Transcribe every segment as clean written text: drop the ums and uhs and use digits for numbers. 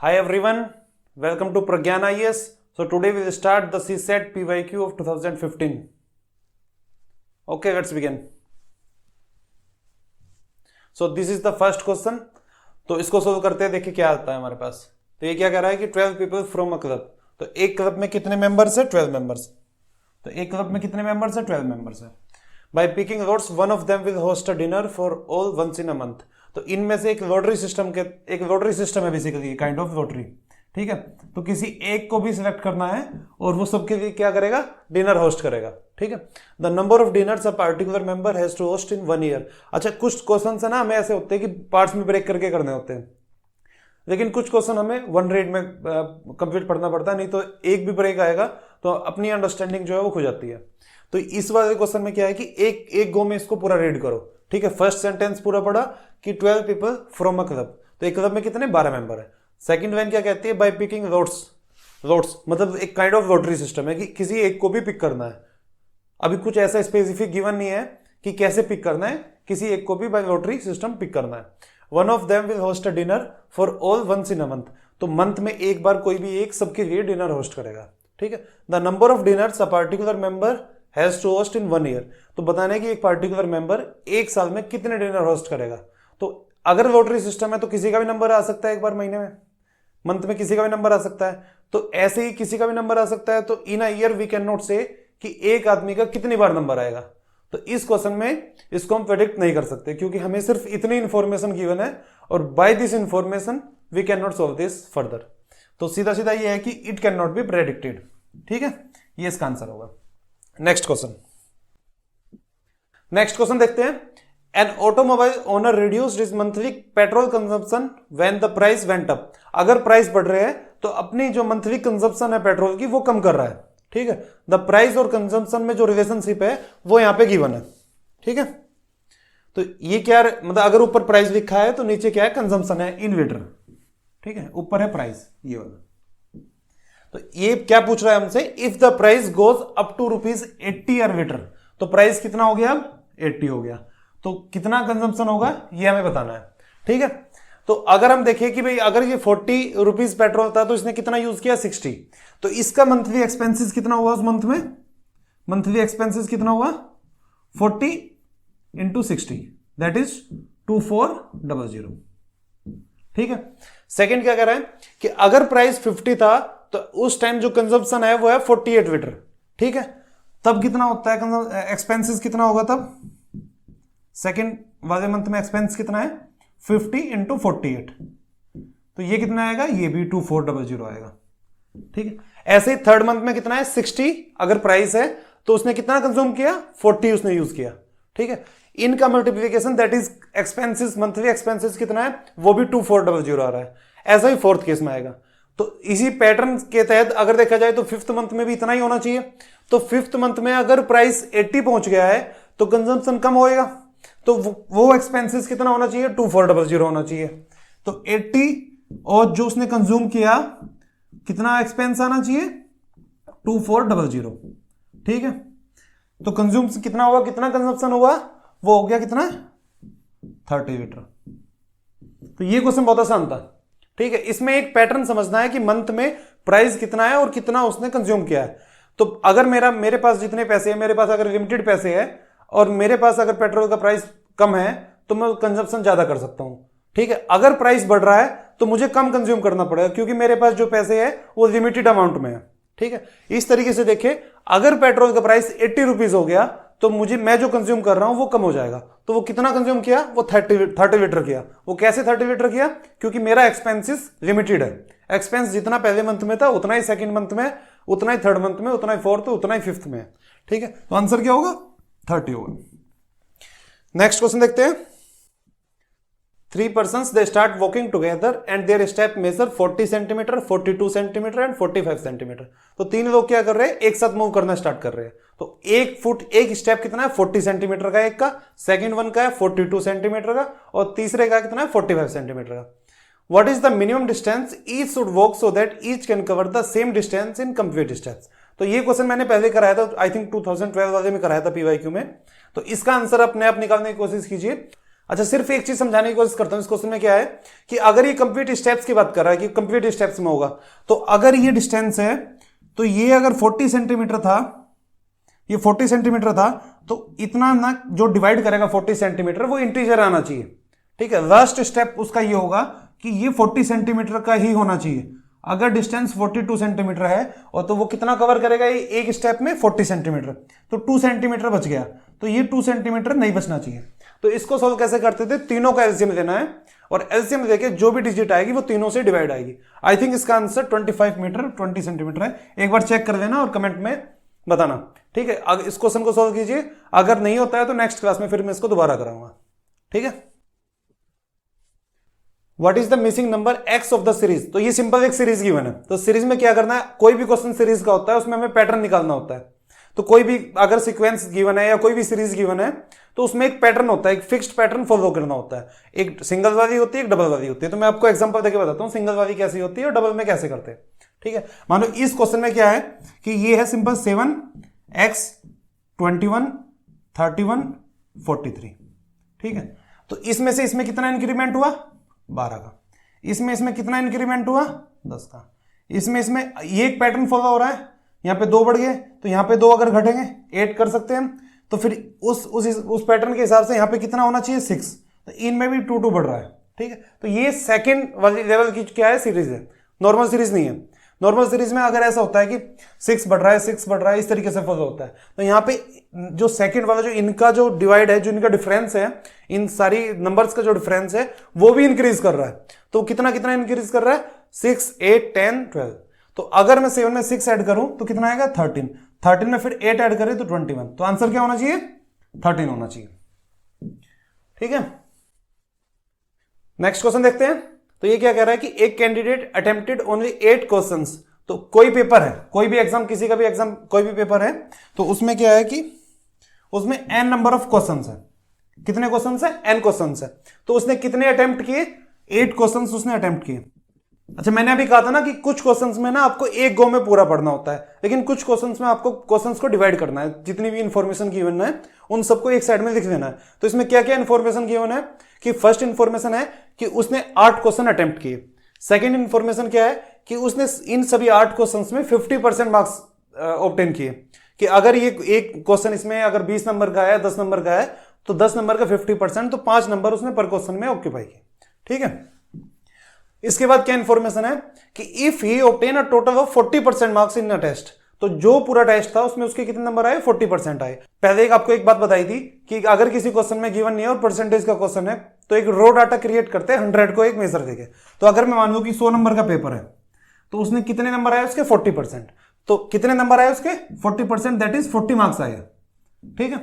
Hi everyone, welcome to Pragyan IAS. So today we will start the CSET PYQ of 2015. Okay, let's begin. So this is the first question. तो इसको solve करते हैं, देखिए क्या आता है हमारे पास. तो ये क्या कह रहा है कि 12 people from a club. तो एक क्लब में कितने मेंबर्स है? 12 मेंबर्स. तो एक क्लब में कितने मेंबर्स है? 12 मेंबर्स है. By picking lots, one of them will host a dinner for all once in a month. तो इनमें से एक लॉटरी सिस्टम है बेसिकली, काइंड ऑफ लॉटरी. ठीक है, तो किसी एक को भी सिलेक्ट करना है और वो सबके लिए क्या करेगा? डिनर होस्ट करेगा. ठीक है, the number of diners a particular member has to host in 1 year. अच्छा, कुछ क्वेश्चन है ना हमें ऐसे होते हैं कि पार्ट्स में ब्रेक करके करने होते हैं, लेकिन कुछ क्वेश्चन हमें वन रीड में कंप्लीट पढ़ना पड़ता है, नहीं तो एक भी ब्रेक आएगा तो अपनी अंडरस्टैंडिंग जो है वो खो जाती है. तो इस वाले क्वेश्चन में क्या है कि एक गो में इसको पूरा रीड करो. ठीक है, फर्स्ट सेंटेंस पूरा पढ़ा कि 12 पीपल फ्रॉम अ क्लब. तो एक क्लब में कितने? 12 मेंबर है. सेकंड लाइन क्या कहती है? बाय पिकिंग लोट्स मतलब एक काइंड ऑफ लॉटरी सिस्टम है कि किसी एक को भी पिक करना है. अभी कुछ ऐसा स्पेसिफिक गिवन नहीं है कि कैसे पिक करना है, किसी एक को भी बाय लॉटरी सिस्टम पिक करना है. One of them will host a dinner for all once in a month. तो मंथ में एक बार कोई भी एक सबके लिए डिनर होस्ट करेगा. ठीक है, the number of diners a particular member has to host in 1 year. तो बताना है कि एक पार्टिकुलर मेंबर एक साल में कितने डिनर होस्ट करेगा. तो अगर लॉटरी सिस्टम है तो किसी का भी नंबर आ सकता है, एक बार महीने में, मंथ में किसी का भी नंबर आ सकता है. तो ऐसे ही किसी का भी नंबर आ सकता है. तो in a year we can not say कि एक आदमी का कितनी बार नंबर आएगा. तो इस क्वेश्चन में इसको हम प्रेडिक्ट नहीं कर सकते क्योंकि हमें सिर्फ इतनी इंफॉर्मेशन गिवन है और by this information we can not solve this further. तो सीधा सीधा ये है कि it can not be predicted. ठीक है, ये इसका आंसर होगा. नेक्स्ट क्वेश्चन देखते हैं. An automobile owner reduced his monthly petrol consumption when the price went up. अगर प्राइस बढ़ रहे हैं तो अपनी जो मंथली कंजम्पशन है पेट्रोल की वो कम कर रहा है. ठीक है, द प्राइस और कंजम्पशन में जो रिलेशनशिप है वो यहां पे गिवन है. ठीक है, तो ये क्या मतलब अगर ऊपर प्राइस लिखा है तो नीचे क्या है? कंजम्पशन है इन लीटर. ठीक है, ऊपर है प्राइस ये वाला. तो ये क्या पूछ रहा है हमसे? If the price goes up to ₹80 per litre. तो प्राइस कितना हो गया? अब 80 हो गया. तो कितना कंजम्पशन होगा ये हमें बताना है. ठीक है, तो अगर हम देखें कि भाई अगर ये 40 रुपीज पेट्रोल था तो इसने कितना यूज किया? 60. तो इसका मंथली एक्सपेंसेस कितना हुआ उस मंथ में? मंथली एक्सपेंसेस कितना हुआ? 40 इंटू 60 दैट इज 2400. ठीक है, सेकंड क्या कह रहा है कि अगर प्राइस 50 था तो उस टाइम जो कंजम्पशन है वो है 48 लीटर. ठीक है, तब कितना होता है एक्सपेंसेस कितना होगा? तब सेकंड वाले मंथ में एक्सपेंस कितना है? 50 इंटू 48. तो ये कितना आएगा? ये भी 2400 आएगा. ठीक है, ऐसे ही थर्ड मंथ में कितना है? 60 अगर प्राइस है तो उसने कितना कंज्यूम किया? 40 उसने यूज किया. ठीक है, इनका multiplication that is expenses, monthly expenses कितना है? वो भी 2400 आ रहा है. ऐसा ही फोर्थ केस में आएगा. तो इसी पैटर्न के तहत अगर देखा जाए तो फिफ्थ मंथ में भी इतना ही होना चाहिए. तो फिफ्थ मंथ में अगर प्राइस 80 पहुंच गया है तो कंजम्पशन कम होएगा. तो वो एक्सपेंसेस कितना होना चाहिए? 2400 होना चाहिए. तो 80 और जो उसने कंज्यूम किया कितना एक्सपेंस आना चाहिए? 2400. ठीक है, तो कंज्यूम कितना हुआ? कितना कंजम्पशन हुआ? वो हो गया कितना? 30 लीटर. तो ये क्वेश्चन बहुत आसान था. ठीक है, इसमें एक पैटर्न समझना है कि मंथ में प्राइस कितना है और कितना उसने कंज्यूम किया है. तो अगर मेरे पास जितने पैसे हैं, मेरे पास अगर लिमिटेड पैसे है और मेरे पास अगर पेट्रोल का प्राइस कम है तो मैं कंजम्पशन ज्यादा कर सकता हूं. ठीक है, अगर प्राइस बढ़ रहा है तो मुझे कम कंज्यूम करना पड़ेगा क्योंकि मेरे पास जो पैसे है वो लिमिटेड अमाउंट में है. ठीक है, इस तरीके से देखें, अगर पेट्रोल का प्राइस 80 रुपीज हो गया तो मैं जो कंज्यूम कर रहा हूं वो कम हो जाएगा. तो वो कितना कंज्यूम किया? वो 30 लीटर किया. वो कैसे 30 लीटर किया? क्योंकि मेरा एक्सपेंसेस लिमिटेड है. एक्सपेंस जितना पहले मंथ में था उतना ही सेकंड मंथ में, उतना ही थर्ड मंथ में, उतना ही फोर्थ, उतना ही फिफ्थ में. ठीक है, तो आंसर क्या होगा? 30 होगा. नेक्स्ट क्वेश्चन देखते हैं. 3 persons they start walking together and their step measure 40 centimetre, 42 centimetre and 45 centimetre. तो तीन लोग क्या कर रहे हैं? एक साथ मूव करना स्टार्ट कर रहे हैं. तो एक स्टेप कितना है? 40 सेंटीमीटर का एक का, सेकंड वन का है 42 सेंटीमीटर का और तीसरे का कितना है? 45 सेंटीमीटर का. What is the minimum distance each should walk so that each can cover the same distance in complete steps. तो ये क्वेश्चन मैंने पहले कराया था, आई थिंक 2012 वाले में कराया था पीवाईक्यू में. तो इसका आंसर अपने आप निकालने की कोशिश कीजिए. अच्छा, सिर्फ एक चीज समझाने की कोशिश करता हूं। इस क्वेश्चन में क्या है कि अगर ये कंप्लीट स्टेप्स की बात कर रहा है कि कंप्लीट स्टेप्स में होगा, तो अगर ये डिस्टेंस है तो ये अगर 40 सेंटीमीटर था, ये 40 सेंटीमीटर था, तो इतना ना जो डिवाइड करेगा 40 सेंटीमीटर वो इंटीजर आना चाहिए। ठीक है, लास्ट स्टेप उसका ये होगा कि ये 40 सेंटीमीटर का ही होना चाहिए। अगर डिस्टेंस 42 सेंटीमीटर है और तो वो कितना कवर करेगा ये एक स्टेप में 40 सेंटीमीटर, तो 2 सेंटीमीटर बच गया, तो ये 2 सेंटीमीटर नहीं बचना चाहिए। तो इसको सोल्व कैसे करते थे, तीनों का एलसीएम लेना है और एलसीएम लेके जो भी डिजिट आएगी वो तीनों से डिवाइड आएगी। आई थिंक इसका आंसर 25 मीटर 20 सेंटीमीटर है। एक बार चेक कर लेना और कमेंट में बताना। ठीक है, अगर इस क्वेश्चन को सोल्व कीजिए, अगर नहीं होता है तो नेक्स्ट क्लास में फिर मैं इसको दोबारा कराऊंगा। ठीक है, what is the missing number x of the series. तो ये सिंपल एक सीरीज गिवन है, तो सीरीज में क्या करना है, कोई भी क्वेश्चन सीरीज का होता है उसमें हमें पैटर्न निकालना होता है। तो कोई भी अगर सीक्वेंस गिवन है या कोई भी सीरीज गिवन है तो उसमें एक पैटर्न होता है, एक फिक्स्ड पैटर्न फॉलो करना होता है। एक सिंगल वाली होती है, एक डबल वाली होती है। तो मैं आपको एग्जांपल देके बताता हूं सिंगल वाली कैसी होती है और डबल में कैसे करते हैं। ठीक है, मानो इस क्वेश्चन में क्या है कि ये है सिंपल 7x 21 31 43। ठीक है, तो इसमें से इसमें कितना इंक्रीमेंट हुआ 12 का, इसमें कितना इंक्रीमेंट हुआ 10 का, इसमें ये एक पैटर्न फॉलो हो रहा है, यहां पे 2 बढ़ गए तो यहां पे 2 अगर घटेंगे 8 कर सकते हैं हम। तो फिर उस पैटर्न के हिसाब से यहां पे कितना होना चाहिए 6, तो इनमें भी 2 बढ़ रहा है। ठीक है, तो ये सेकंड वाली लेवल की क्या है सीरीज है, नॉर्मल सीरीज नहीं है। नॉर्मल सीरीज में अगर ऐसा होता है कि 6 बढ़ रहा है 6 बढ़ रहा है, इस तरीके से फॉलो होता है। तो यहाँ पे जो सेकंड वाला जो इनका जो डिवाइड है, जो इनका डिफरेंस है, इन सारी नंबर्स का जो डिफरेंस है वो भी इंक्रीज कर रहा है। तो कितना कितना इंक्रीज कर रहा है 6 8 10 12। तो अगर मैं 7 में 6 ऐड करूं तो कितना आएगा 13 में फिर 8 ऐड करें तो 21। तो आंसर क्या होना चाहिए 13 होना चाहिए। ठीक है, नेक्स्ट क्वेश्चन देखते हैं। तो ये क्या कह रहा है कि एक कैंडिडेट अटेम्प्टेड ओनली 8 क्वेश्चंस। तो कोई पेपर है, कोई भी एग्जाम, किसी का भी एग्जाम, कोई भी पेपर है, तो उसमें क्या है कि उसमें n नंबर ऑफ क्वेश्चंस है। कितने क्वेश्चंस है n क्वेश्चंस है। तो उसने कितने अटेम्प्ट किए 8 क्वेश्चंस उसने अटेम्प्ट किए। अच्छा, मैंने अभी कहा था ना कि कुछ क्वेश्चंस में ना आपको एक गो में पूरा पढ़ना होता है, लेकिन कुछ क्वेश्चंस में आपको क्वेश्चंस को डिवाइड करना है। जितनी भी इंफॉर्मेशन गिवन है उन सबको एक साइड में लिख देना है। तो इसमें क्या क्या इंफॉर्मेशन गिवन है कि फर्स्ट इंफॉर्मेशन है कि उसने 8 क्वेश्चन अटेम्प्ट किए। सेकेंड इंफॉर्मेशन क्या है कि उसने इन सभी 8 क्वेश्चंस में 50% मार्क्स ऑब्टेन किए। कि अगर ये एक क्वेश्चन इसमें अगर 20 नंबर का है, 10 नंबर का है, तो 10 नंबर का 50%, तो 5 नंबर उसने पर क्वेश्चन में ऑक्यूपाई किए। ठीक है, इसके बाद क्या इंफॉर्मेशन है कि if he obtain a total of 40% marks in a test. तो जो पूरा टेस्ट था उसमें उसके कितने नंबर आए 40% आए। पहले आपको एक बात बताई थी कि अगर किसी क्वेश्चन में गिवन नहीं है और परसेंटेज का क्वेश्चन है तो एक रो डाटा क्रिएट करते हैं 100 को एक मेजर देके। तो अगर मैं मान लूं कि 100 नंबर का पेपर है तो उसने कितने नंबर आए उसके 40%। तो कितने नंबर आए उसके 40%, दैट इज 40 मार्क्स आए। ठीक है,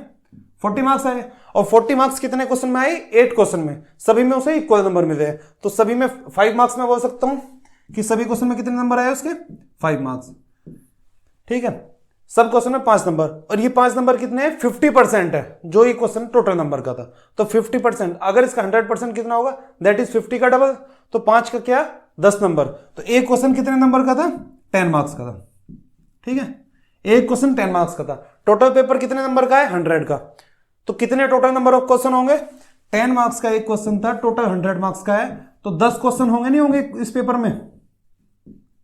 40 मार्क्स आए। और 40 मार्क्स कितने क्वेश्चन में आए 8 क्वेश्चन में, सभी में उसे इक्वल नंबर मिले। तो सभी में 5 मार्क्स में बोल सकता हूं कि सभी क्वेश्चन में कितने नंबर आए उसके 5 मार्क्स। ठीक है, सब क्वेश्चन में 5 नंबर, और ये 5 नंबर कितने हैं 50% है जो ये क्वेश्चन टोटल नंबर का था। तो 50%, अगर इसका 100% कितना होगा दैट इज 50 का डबल, तो 5 का क्या 10 नंबर। तो एक क्वेश्चन कितने नंबर का था 10 मार्क्स का था। ठीक है, एक क्वेश्चन 10 मार्क्स का था। टोटल पेपर कितने नंबर का है 100 का। तो कितने टोटल नंबर ऑफ क्वेश्चन होंगे 10 मार्क्स का एक क्वेश्चन था, टोटल 100 मार्क्स का है, तो 10 क्वेश्चन होंगे नहीं होंगे इस पेपर में।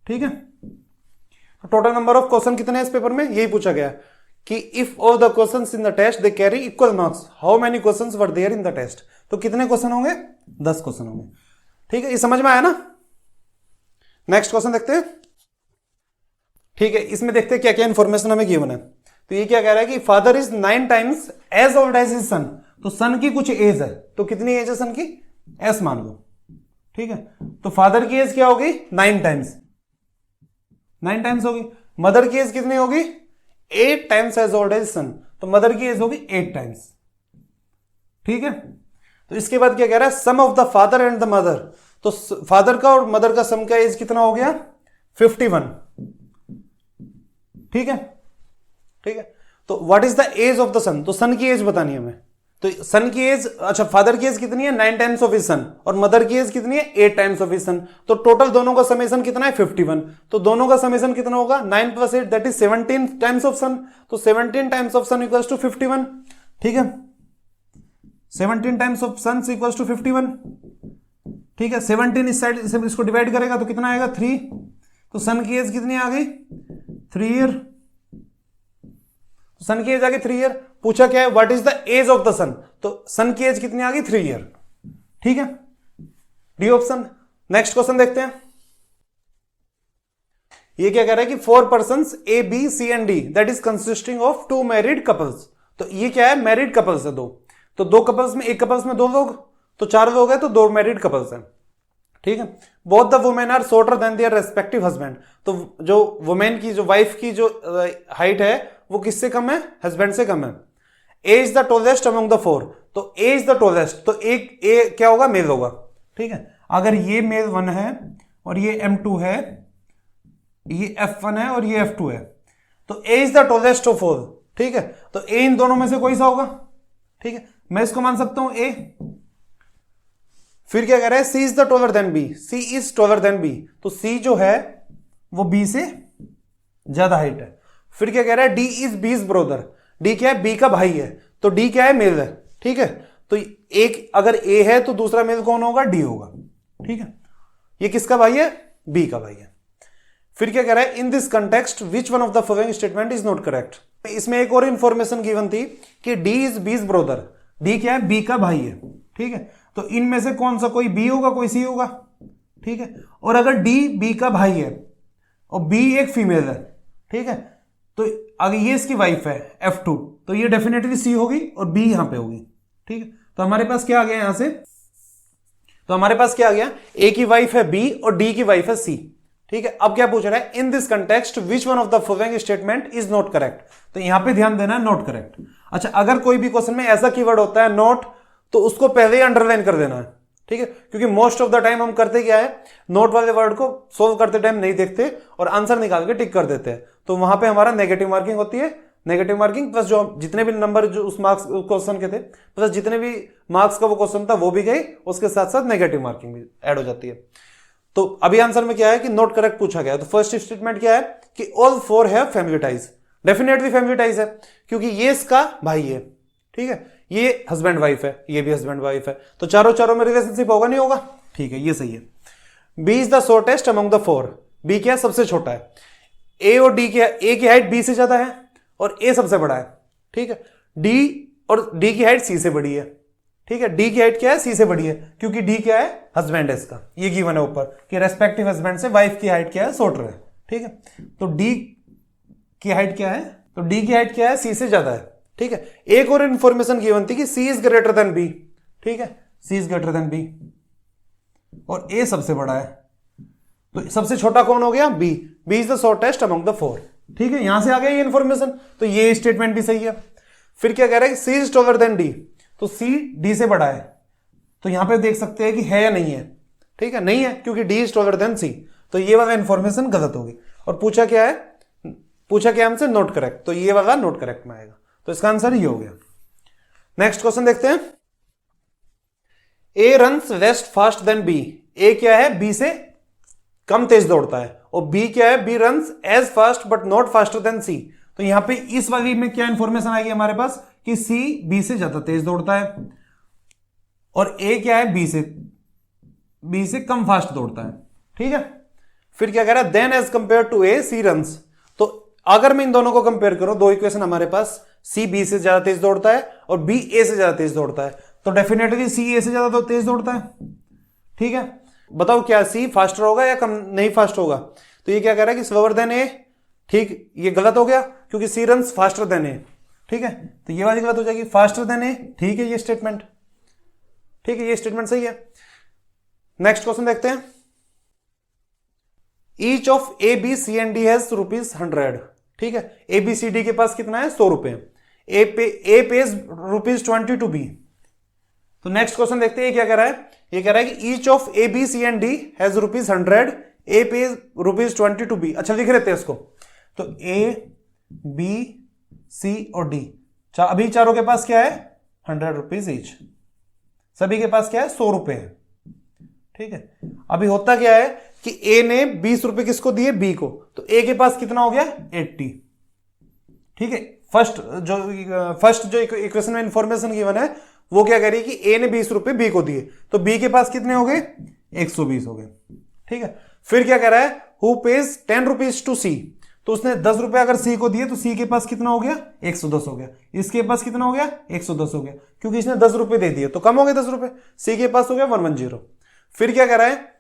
ठीक है, टोटल नंबर ऑफ क्वेश्चन कितने हैं इस पेपर में, यही पूछा गया कि if all the questions in the test they carry equal marks how many questions were there in the test. तो कितने क्वेश्चन होंगे 10 क्वेश्चन होंगे। ठीक है, ये समझ में आया ना। नेक्स्ट क्वेश्चन देखते हैं। ठीक है, इसमें देखते हैं क्या क्या इंफॉर्मेशन हमें गिवन है। तो ये क्या कह रहा है कि father is 9 times as old as his son. तो सन की कुछ एज है, तो कितनी एज है सन की एस मान लो। ठीक है, तो फादर की एज क्या होगी 9 टाइम्स, 9 टाइम्स होगी। मदर की एज कितनी होगी 8 टाइम्स एज ओल्ड एज सन, तो मदर की एज होगी 8 टाइम्स। ठीक है, तो इसके बाद क्या कह रहा है sum of the father and the mother. तो फादर का और मदर का सम का एज कितना हो गया 51। ठीक है, ठीक है, तो what is the age of the son. तो सन की एज बतानी है हमें। तो सन की एज, अच्छा फादर की एज कितनी है 9 टाइम्स ऑफ हिज सन, और मदर की एज कितनी है 8 टाइम्स ऑफ हिज सन। तो टोटल दोनों का समेशन कितना है 51। तो दोनों का समेशन कितना होगा 9 + 8 that is 17 times of son. तो 17 times of son equals to 51। ठीक है, 17 times of son equals to 51। ठीक है, 17 इस साइड से इसको डिवाइड करेगा तो कितना आएगा 3। तो सन की एज कितनी आ गई 3 ईयर। सन की एज आ गई 3 ईयर। पूछा क्या है what is the age of the son, तो सन की एज कितनी आ गई 3 ईयर। ठीक है, डी ऑप्शन। नेक्स्ट क्वेश्चन देखते हैं। ये क्या कह रहा है कि 4 persons A B C and D that is consisting of 2 married couples. तो ये क्या है मैरिड कपल्स है 2, तो 2 कपल्स में, एक कपल्स में 2 लोग, तो 4 लोग हैं, तो 2 मैरिड कपल्स हैं। ठीक है, both the women are shorter than their respective husband. तो जो वुमेन की, जो वाइफ की जो हाइट है वो किससे कम है, हस्बैंड से कम है। A is the tallest among the 4, तो ए इज द टॉलेस्ट, तो एक ए क्या होगा मेल होगा। ठीक है, अगर ये मेल 1 है और ये M2 है, ये F1 है और ये F2 है, तो A is the tallest of all. ठीक है, तो A इन दोनों में से कोई सा होगा। ठीक है, मैं इसको मान सकता हूं A। फिर क्या कह रहा है C is the taller than B, C is taller than B, तो C जो है वो B से ज्यादा हाइट है। फिर क्या कह रहा है D is B's brother, D क्या है B का भाई है, तो D क्या है मेल है। ठीक है, तो एक अगर A है तो दूसरा मेल कौन होगा, D होगा। ठीक है, ये किसका भाई है, B का भाई है। फिर क्या कह रहा है in this context which one of the following statement is not correct. इसमें एक और इंफॉर्मेशन गिवन थी कि D is B's brother, D क्या है B का भाई है। ठीक है, तो इनमें से कौन सा, कोई B होगा कोई C होगा। ठीक है, और अगर D B का भाई है और B एक फीमेल है, ठीक है, तो अगर ये इसकी वाइफ है F2, तो ये डेफिनेटली C होगी और B यहां पे होगी। ठीक है, तो हमारे पास क्या आ गया यहां से, तो हमारे पास क्या आ गया, A की वाइफ है B और D की वाइफ है C। ठीक है, अब क्या पूछ रहा है in this context which one of the following statement is not correct. तो यहां पे ध्यान देना है नॉट करेक्ट। अच्छा, अगर कोई भी क्वेश्चन में ऐसा कीवर्ड होता है नॉट, तो उसको पहले ही अंडरलाइन कर देना है। ठीक है, क्योंकि मोस्ट ऑफ द टाइम हम करते क्या है, नोट वाले वर्ड को सोल्व करते टाइम नहीं देखते और आंसर निकाल के टिक कर देते हैं, तो वहां पे हमारा नेगेटिव मार्किंग होती है। नेगेटिव मार्किंग प्लस जो जितने भी नंबर जो उस मार्क्स क्वेश्चन के थे, प्लस जितने भी मार्क्स का वो क्वेश्चन था वो भी गए, उसके साथ साथ नेगेटिव मार्किंग भी ऐड हो जाती है। तो अभी आंसर में क्या है कि नॉट करेक्ट पूछा गया। तो फर्स्ट स्टेटमेंट क्या है कि all 4 have family ties. Definitely family ties है क्योंकि ये इसका भाई है। ठीक है, ये हस्बैंड वाइफ है, ये भी हस्बैंड वाइफ है, तो चारों में रिलेशनशिप होगा नहीं होगा। ठीक है, ये सही है। B is the shortest among the 4, B क्या है सबसे छोटा है। ए और डी क्या है, ए की हाइट बी से ज्यादा है और ए सबसे बड़ा है। ठीक है, डी और डी की हाइट सी से बड़ी है। ठीक है, डी की हाइट क्या है सी से बड़ी है क्योंकि डी क्या है हस्बैंड है इसका, ये गिवन है ऊपर कि रेस्पेक्टिव हस्बैंड से वाइफ की हाइट क्या है शॉर्टर है। ठीक है, तो डी की हाइट क्या है, तो डी की हाइट क्या है सी से ज्यादा है। ठीक है, एक और इंफॉर्मेशन गिवन थी कि सी इज ग्रेटर देन बी। ठीक है, सी इज ग्रेटर देन बी और ए सबसे बड़ा है, तो सबसे छोटा कौन हो गया B. B is the shortest among the 4। ठीक है, यहां से आ गया ये इंफॉर्मेशन, तो ये स्टेटमेंट भी सही है। फिर क्या कह रहा है सी इज टॉलर देन डी, तो सी डी से बड़ा है, तो यहां पे देख सकते हैं कि है या नहीं है। ठीक है, नहीं है क्योंकि D is taller than C, तो ये वाला इंफॉर्मेशन गलत होगी। और पूछा क्या है, पूछा क्या हमसे नोट करेक्ट, तो ये वाला नोट करेक्ट में आएगा, तो इसका आंसर ये हो गया। नेक्स्ट क्वेश्चन देखते हैं। A runs west fast than B, A क्या है बी से कम तेज दौड़ता है, और बी क्या है B runs as fast but not faster than C. तो यहां पे इस वाली में क्या इंफॉर्मेशन आएगी हमारे पास कि सी बी से ज्यादा तेज दौड़ता है और ए क्या है बी से कम फास्ट दौड़ता है। ठीक है, फिर क्या कह रहा है then as compare to A C runs. तो अगर मैं इन दोनों को कंपेयर करूं, दो इक्वेशन हमारे पास, सी बी से ज्यादा तेज दौड़ता है और बी ए से ज्यादा तेज दौड़ता है, तो डेफिनेटली सी ए से ज्यादा तेज दौड़ता है। ठीक है, बताओ क्या सी फास्टर होगा या कम नहीं फास्ट होगा। तो ये क्या कह रहा है कि स्लोअर देन ए। ठीक, ये गलत हो गया क्योंकि सी रन्स फास्टर देन ए। ठीक है, तो ये वाली गलत हो जाएगी, फास्टर देन ए। ठीक है, ये स्टेटमेंट, ठीक है, ये स्टेटमेंट सही है। नेक्स्ट क्वेश्चन देखते हैं। Each of A B C and D has ₹100। ठीक है, ए बी सी डी के पास कितना है 100 रुपए। ए पेज ₹20 टू बी। तो नेक्स्ट क्वेश्चन देखते हैं, ये क्या कह रहा है, ये कह रहा है कि each of A B C and D has ₹100, A pays ₹20 to B. अच्छा, लिख लेते हैं इसको। तो ए बी सी और डी, अभी चारों के पास क्या है ₹100 ईच, सभी के पास क्या है 100 रुपए है। ठीक है, अभी होता क्या है कि ए ने 20 रुपए किसको दिए बी को, तो ए के पास कितना हो गया 80। ठीक है, फर्स्ट जो इक्वेशन में इंफॉर्मेशन गिवन है वो क्या कह रही है कि ए ने 20 रुपए बी को दिए, तो बी के पास कितने हो गए, 120 हो गए। ठीक है, फिर क्या कह रहा है, हु पेज 10 रुपीज टू सी, तो उसने 10 रुपए अगर सी को दिए तो सी के पास कितना हो गया, 110 हो गया। इसके पास कितना हो गया, 110 हो गया, क्योंकि इसने 10 रुपए दे दिए तो कम हो गए 10 रुपए, सी के पास हो गया 110। फिर क्या कह रहा है,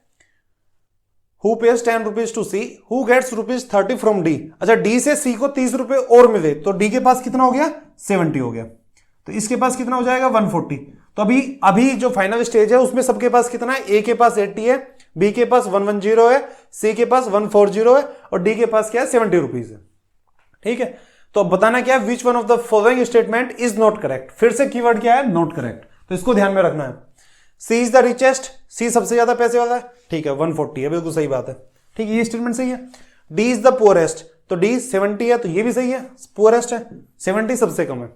who pays 10 rupees to C, who gets rupees 30 from D. अच्छा, डी से सी को 30 रुपए और मिले तो डी के पास कितना हो गया, 70 हो गया, तो इसके पास कितना हो जाएगा, 140। तो अभी जो फाइनल स्टेज है उसमें सबके पास कितना है, ए के पास 80 है, बी के पास 110 है, सी के पास 140 है और डी के पास क्या है, 70 रुपीज है। ठीक है, तो अब बताना क्या है, which one of the following statement is not correct. फिर से कीवर्ड क्या है, नॉट करेक्ट, तो इसको ध्यान में रखना है। सी इज द रिचेस्ट, सी सबसे ज्यादा पैसे वाला है, ठीक है 140 है, बिल्कुल सही बात है। ठीक है, ये स्टेटमेंट सही है। डी इज द पुअरेस्ट, तो डी 70 है, तो ये भी सही है, पुअरेस्ट है, 70 सबसे कम है।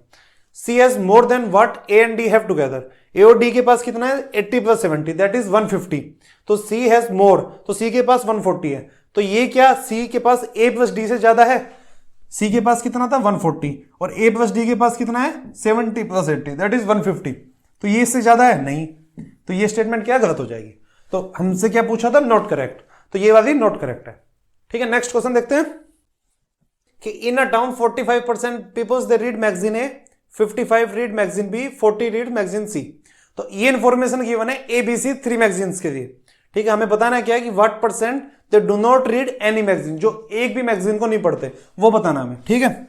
C has more than what A and D have together, A और डी के पास कितना है, 80 प्लस 70 दैट इज 150, तो सी हैज मोर, तो सी के पास 140 है, तो ये क्या, सी के पास ए प्लस डी से ज्यादा है। सी के पास कितना था, 140, और ए प्लस डी के पास कितना है, 70 प्लस 80 दैट इज 150, तो ये इससे ज्यादा है नहीं, तो ये स्टेटमेंट क्या गलत हो जाएगी। तो हमसे क्या पूछा था, नॉट करेक्ट, तो ये वाली नॉट करेक्ट है। ठीक है, नेक्स्ट क्वेश्चन देखते हैं कि in a town 45% peoples they read magazine A, 55 read magazine B, 40 read magazine C. तो ये इंफॉर्मेशन गिवन है एबीसी 3 मैगजीन्स के लिए। ठीक है, हमें बताना क्या है कि what percent they do not read any magazine, जो एक भी मैगजीन को नहीं पढ़ते वो बताना हमें। ठीक है,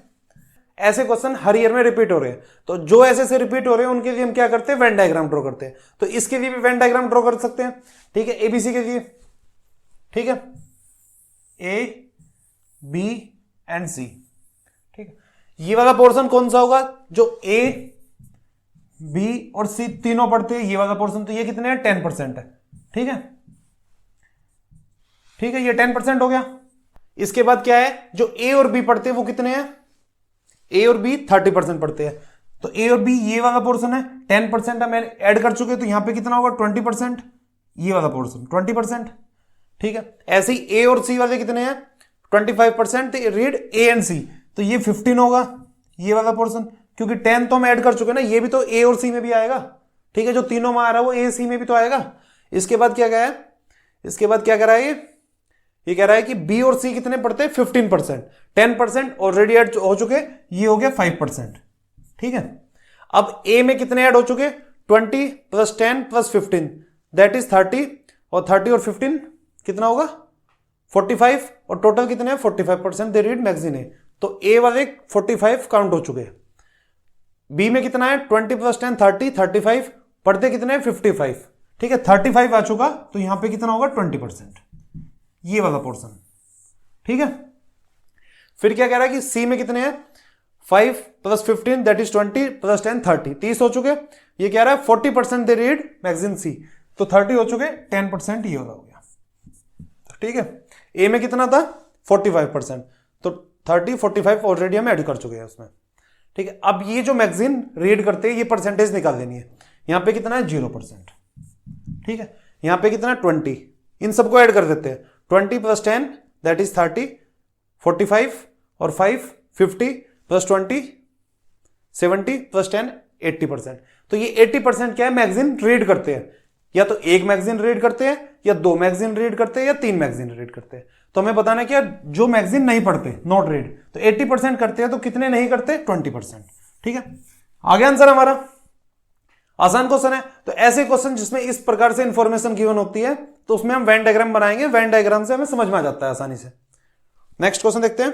ऐसे क्वेश्चन हर ईयर में रिपीट हो रहे हैं, तो जो ऐसे से रिपीट हो रहे हैं उनके लिए हम क्या करते हैं, वेन डायग्राम ड्रॉ करते हैं। तो इसके लिए भी वेन डायग्राम ड्रॉ कर सकते हैं। ठीक है, एबीसी के लिए, ठीक है, ए बी एंड सी। ठीक है, ये वाला पोर्शन कौन सा होगा, जो ए बी और सी तीनों पढ़ते हैं, ये वाला पोर्शन, तो ये कितने हैं, 10% है। ठीक है, ठीक है, ये 10% हो गया। इसके बाद क्या है, जो ए और बी पढ़ते हैं वो कितने हैं, ए और बी 30% पढ़ते हैं, तो ए और बी ये वाला पोर्शन है, 10% है, मैंने ऐड कर चुके, तो यहां पे कितना होगा, 20%, ये वाला पोर्शन 20%। ठीक है, ऐसे ही ए और सी वाले कितने हैं, 25% रीड ए एंड सी, तो ये 15 होगा ये वाला पोर्शन, क्योंकि 10 तो हम ऐड कर चुके ना, ये भी तो ए और सी में भी आएगा। ठीक है, जो तीनों में आ रहा है वो ए सी में भी तो आएगा। इसके बाद क्या गया है, इसके बाद क्या कर रहा है, ये कह रहा है कि बी और सी कितने पढ़ते हैं, 15%, 10% ऑलरेडी ऐड हो चुके, ये हो गया 5%। ठीक है, अब ए में कितने ऐड हो चुके, 20 प्लस 10 प्लस 15 दैट इज 30, और 30 और 15 कितना होगा, 45, और टोटल कितने हैं, 45% दे रीड मैगजीन है, तो ए वाले 45 काउंट हो चुके। बी में कितना है, 20 प्लस 10 30, 35, पढ़ते कितने हैं, 55। ठीक है, 35 आ चुका, तो यहां पे कितना होगा, 20%, ये वाला पोर्शन। ठीक है, फिर क्या कह रहा है कि सी में कितने हैं, 5 प्लस 15 दैट इज 20 प्लस 10 30, 30 हो चुके। ये कह रहा है 40% दे रीड मैगजीन सी, तो 30 हो चुके, 10% ये वाला हो गया। ठीक है, ए में कितना था, 45%, तो 30 45 ऑलरेडी हम ऐड कर चुके हैं उसमें। ठीक है, अब ये जो मैगजीन रीड करते हैं ये परसेंटेज निकाल देनी है। यहां पे कितना है, 0%। ठीक है, यहां पे कितना है, 20, इन सबको ऐड कर देते हैं, 20 प्लस 10 दैट इज 30, 45 और 5 50 प्लस 20 70 प्लस 10 80%। तो ये 80% क्या है, मैगजीन रीड करते हैं, या तो एक मैगजीन रीड करते हैं, या 2 मैगजीन रीड करते हैं, या 3 मैगजीन रीड करते हैं। तो हमें बताना है कि जो मैगजीन नहीं पढ़ते, नॉट रीड, तो 80% करते हैं, तो कितने नहीं करते, 20%। ठीक है, आगे आंसर हमारा आसान क्वेश्चन है। तो ऐसे क्वेश्चन जिसमें इस प्रकार से इंफॉर्मेशन गिवन होती है, तो उसमें हम वेन डायग्राम बनाएंगे, वेन डायग्राम से हमें समझ में आ जाता है आसानी से। नेक्स्ट क्वेश्चन देखते हैं,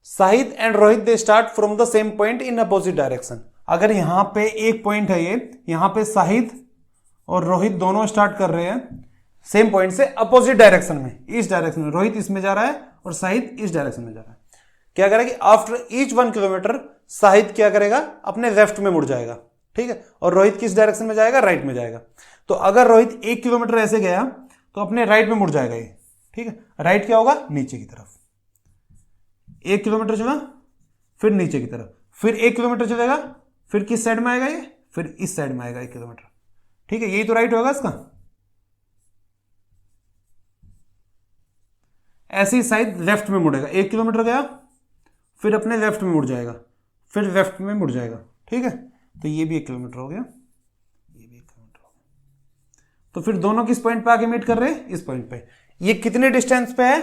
Shahid and Rohit they start from the same point in opposite direction. अगर यहां पे एक पॉइंट है, ये यहां पे साहिद और रोहित दोनों स्टार्ट कर रहे हैं सेम पॉइंट से अपोजिट डायरेक्शन में, इस डायरेक्शन में, रोहित इसमें जा रहा है और साहिद इस डायरेक्शन में जा रहा है। क्या करेगा कि आफ्टर ईच 1 किलोमीटर साहिद क्या करेगा, अपने लेफ्ट में मुड़ जाएगा। ठीक है, और रोहित किस डायरेक्शन में जाएगा, राइट में जाएगा। तो अगर रोहित 1 किलोमीटर ऐसे गया तो अपने राइट में मुड़ जाएगा ये। ठीक है, राइट क्या होगा, नीचे की तरफ। 1 किलोमीटर चला, फिर नीचे की तरफ, फिर 1 किलोमीटर चलेगा, फिर किस साइड में आएगा ये, फिर इस साइड में आएगा 1 किलोमीटर। ठीक है, यही तो राइट होगा इसका। ऐसी साइड लेफ्ट में मुड़ेगा, 1 किलोमीटर गया, फिर अपने लेफ्ट में मुड़ जाएगा, फिर लेफ्ट में मुड़ जाएगा। ठीक है, तो ये भी 1 किलोमीटर हो गया, ये भी 1 किलोमीटर हो गया। तो फिर दोनों किस पॉइंट पे आके मीट कर रहे हैं? इस पॉइंट पे। ये कितने डिस्टेंस पे है?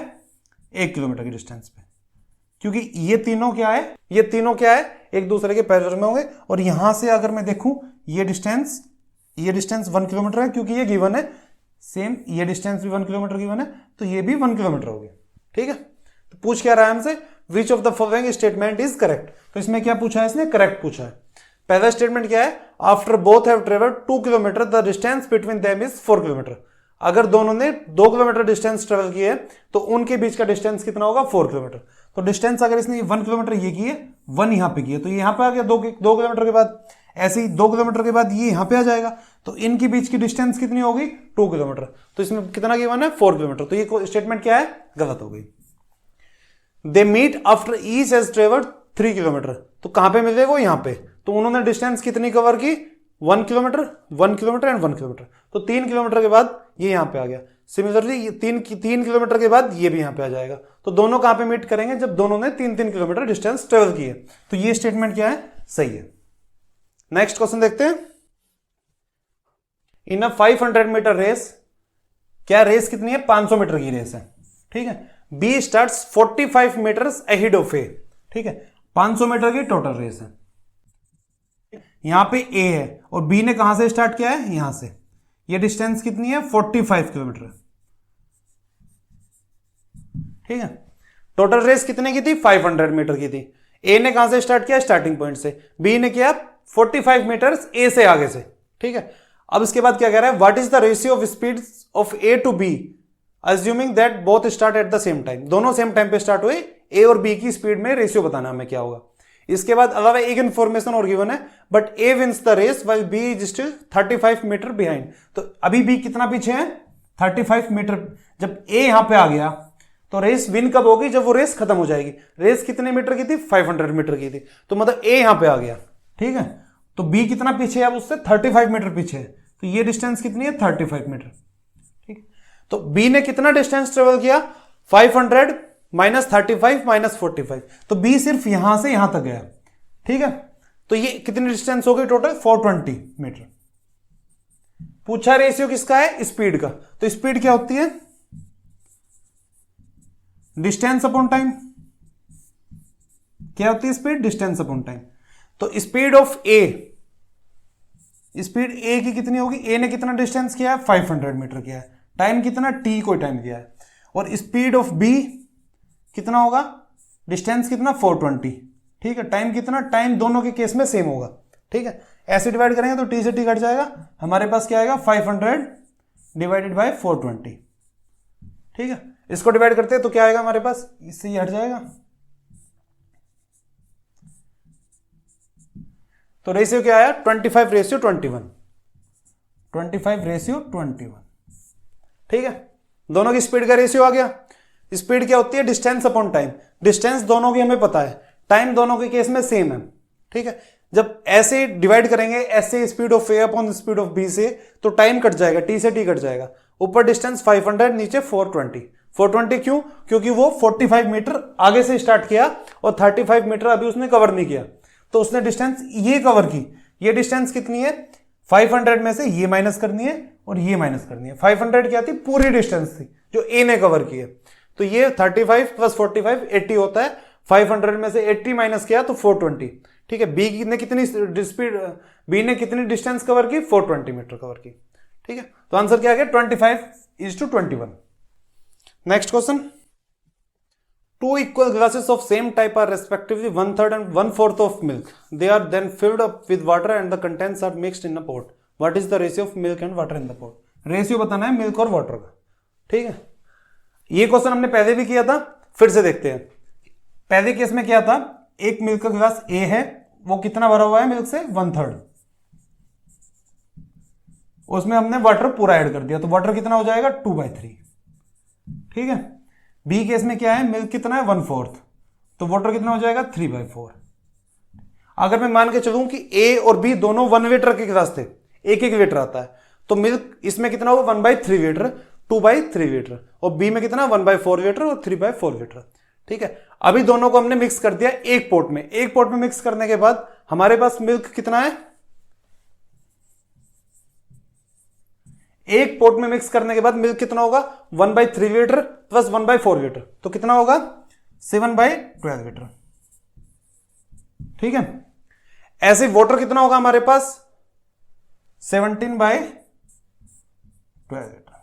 1 किलोमीटर की डिस्टेंस पे, क्योंकि ये तीनों क्या है, ये तीनों क्या है, एक दूसरे के पैरेलल में होंगे। और यहां से अगर मैं देखूं ये डिस्टेंस 1 किलोमीटर है, क्योंकि ये गिवन है सेम, ये डिस्टेंस भी 1 किलोमीटर गिवन है, तो ये भी 1 किलोमीटर हो गया। ठीक है, तो पूछ क्या रहा है हमसे, which of the following statement is correct. तो इसमें क्या पूछा है इसने? करेक्ट पूछा है। पहला स्टेटमेंट क्या है? After both have travelled 2 kilometre the distance between them is 4 kilometre. अगर दोनों ने 2 किलोमीटर डिस्टेंस ट्रेवल किए तो उनके बीच का डिस्टेंस कितना होगा? 4 किलोमीटर। तो डिस्टेंस अगर इसने 1 किलोमीटर ये किए, 1 यहां पे किए, तो ये यहां पे आ गया 2 किलोमीटर के बाद। ऐसे ही 2 किलोमीटर के बाद ये यहां पे आ जाएगा, तो इनके बीच की डिस्टेंस कितनी होगी? 2 किलोमीटर। तो इसमें कितना गिवन है? 4 किलोमीटर। तो ये स्टेटमेंट क्या है? गलत हो गई। They meet after each has travelled 3 kilometre. तो कहां पे मिले वो? यहां पे। तो उन्होंने डिस्टेंस कितनी कवर की? 1 किलोमीटर, 1 किलोमीटर एंड 1 किलोमीटर। तो 3 किलोमीटर के बाद ये यहां पे आ गया। सिमिलरली ये 3 किलोमीटर के बाद ये भी यहां पे आ जाएगा। तो दोनों कहां पे मीट करेंगे? जब दोनों ने 3 किलोमीटर डिस्टेंस ट्रेवल किए। तो ये स्टेटमेंट क्या है? सही है। नेक्स्ट क्वेश्चन देखते हैं। इन अ 500 मीटर रेस, क्या रेस कितनी है? 500 मीटर की रेस है। ठीक है, B starts 45 metres ahead of A. ठीक है, 500 मीटर की टोटल रेस है। यहां पे ए है और बी ने कहां से स्टार्ट किया है? यहां से। ये डिस्टेंस कितनी है? 45 किलोमीटर। ठीक है, टोटल रेस कितने की थी? 500 मीटर की थी। ए ने कहां से स्टार्ट किया? स्टार्टिंग पॉइंट से। बी ने किया 45 मीटर्स ए से आगे से। ठीक है, अब इसके बाद क्या कह रहा है? What is the ratio of speed of A to B assuming that both start at the same time. दोनों सेम टाइम पे स्टार्ट हुए। ए और बी की स्पीड में रेशियो बताना हमें क्या होगा। इसके बाद अलावा एक इंफॉर्मेशन और गिवन है, but A wins the race while B is still 35 metre behind. तो अभी बी कितना पीछे है? 35 मीटर। जब ए यहां पे आ गया तो रेस विन कब होगी? जब वो रेस खत्म हो जाएगी। रेस कितने मीटर की थी? 500 मीटर की थी। तो मतलब ए यहां पे आ गया। ठीक है, तो बी कितना पीछे है? अब उससे 35 मीटर पीछे है। तो ये डिस्टेंस कितनी है? 35 मीटर। ठीक, तो बी ने कितना डिस्टेंस ट्रेवल किया? 500 माइनस 35 माइनस 45। तो बी सिर्फ यहां से यहां तक गया। ठीक है, तो ये कितनी डिस्टेंस हो गई टोटल? 420 मीटर। पूछा रेशियो किसका है? स्पीड का। तो स्पीड क्या होती है? Distance upon time. क्या होती है स्पीड? Distance upon time. तो स्पीड ऑफ ए, स्पीड ए की कितनी होगी? ए ने कितना डिस्टेंस किया है? 500 मीटर किया है। टाइम कितना? टी कोई टाइम दिया है। और स्पीड ऑफ बी कितना होगा? डिस्टेंस कितना? 420। ठीक है, टाइम कितना? टाइम दोनों के केस में सेम होगा। ठीक है, ऐसे डिवाइड करेंगे तो टी से टी कट जाएगा। हमारे पास क्या आएगा? 500 डिवाइडेड बाय 420। ठीक है, इसको डिवाइड करते हैं तो क्या आएगा हमारे पास? इससे ही हट जाएगा। तो रेशियो क्या आया? 25:21। 25:21। ठीक है, दोनों की स्पीड का रेशियो आ गया। स्पीड क्या होती है? Distance upon time. डिस्टेंस दोनों की हमें पता है, टाइम दोनों के केस में सेम है। ठीक है, जब ऐसे डिवाइड करेंगे, ऐसे speed of A upon speed of B से, तो टाइम कट जाएगा, टी से टी कट जाएगा। ऊपर डिस्टेंस 500, नीचे 420। 420 क्यों? क्योंकि वो 45 मीटर आगे से स्टार्ट किया और 35 मीटर अभी उसने कवर नहीं किया, तो उसने डिस्टेंस ये कवर की। ये डिस्टेंस कितनी है? 500 में से ये माइनस करनी है और ये माइनस करनी है। 500 क्या थी? पूरी डिस्टेंस थी जो ए ने कवर की है। तो ये 35 प्लस 45 80 होता है। 500 में से 80 माइनस किया तो 420। ठीक है, बी ने कितनी स्पीड, बी ने कितनी डिस्टेंस कवर की? 420 मीटर कवर की। ठीक है, तो आंसर क्या आ गया? 25:21। Next question. 2 equal glasses of same type are respectively 1/3 and 1/4 of milk. They are then filled up with water and the contents are mixed in a pot. What is the ratio of milk and water in the pot? Ratio बताना है milk और water का। ठीक है, ये question हमने पहले भी किया था, फिर से देखते हैं। पहले केस में क्या था? एक मिल्क का ग्लास ए है, वो कितना भरा हुआ है मिल्क से? 1/3। उसमें हमने वाटर पूरा ऐड कर दिया, तो वाटर कितना हो जाएगा? 2/3। ठीक है, बी केस में क्या है? मिल्क कितना है? 1/4, तो वाटर कितना हो जाएगा? 3/4। अगर मैं मान के चलूं कि ए और बी दोनों 1 लीटर के गिलास थे, एक एक लीटर आता है, तो मिल्क इसमें कितना होगा? 1/3 लीटर, 2/3 लीटर। और बी में कितना? 1/4 लीटर और 3/4 लीटर। ठीक है, अभी दोनों को हमने मिक्स कर दिया एक पोट में। एक पोट में मिक्स करने के बाद हमारे पास मिल्क कितना है? एक पोर्ट में मिक्स करने के बाद मिल्क कितना होगा 1/3 लीटर प्लस 1/4 लीटर, तो कितना होगा 7/12 लीटर। ठीक है, ऐसे वाटर कितना होगा हमारे पास 17/12 लीटर।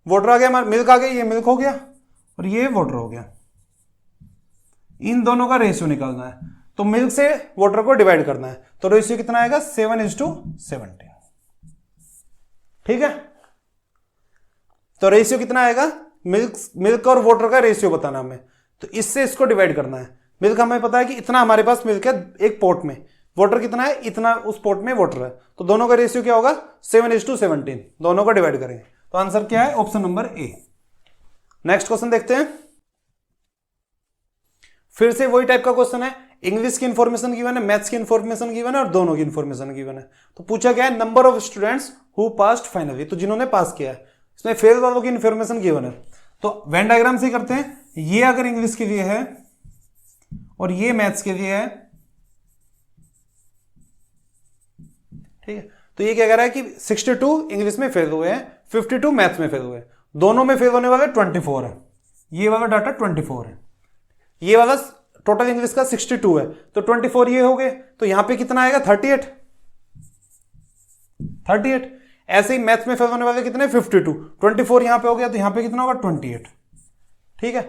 वाटर आ गया हमारा, मिल्क आ गया, ये मिल्क हो गया और ये वाटर हो गया। इन दोनों का रेशियो निकालना है, तो मिल्क से वाटर को डिवाइड करना है, तो रेशियो कितना आएगा 7:17। ठीक है, तो रेशियो कितना आएगा, मिल्क और वाटर का रेशियो बताना हमें, तो इससे इसको डिवाइड करना है। मिल्क हमें पता है कि इतना हमारे पास मिल्क है एक पोर्ट में, वाटर कितना है इतना उस पोर्ट में वाटर है, तो दोनों का रेशियो क्या होगा 7:17, दोनों को डिवाइड करेंगे, तो आंसर क्या है option number A. Next question देखते हैं, फिर से वही टाइप का क्वेश्चन है, इंग्लिश की इंफॉर्मेशन गिवन है, मैथ्स की इंफॉर्मेशन गिवन है और दोनों की इंफॉर्मेशन गिवन है। तो पूछा गया है number of students who passed finally, तो जिन्होंने पास किया है, इसमें फेल वालों की इंफॉर्मेशन गिवन है। तो वेन डायग्राम से करते हैं, ये अगर इंग्लिश के लिए है और ये मैथ्स के लिए है, ठीक है, तो ये क्या कह रहा है कि 62 इंग्लिश में फेल हुए हैं, 52 मैथ्स में फेल हुए, दोनों में फेल होने वाले 24 है, ये वाला डाटा 24 है, ये वाला टोटल इंग्लिश का 62 है, तो 24 ये हो गए, तो यहां पे कितना आएगा 38। ऐसे ही मैथ्स में फेल होने वाले कितने 52, 24 यहां पे हो गया, तो यहां पे कितना होगा 28। ठीक है,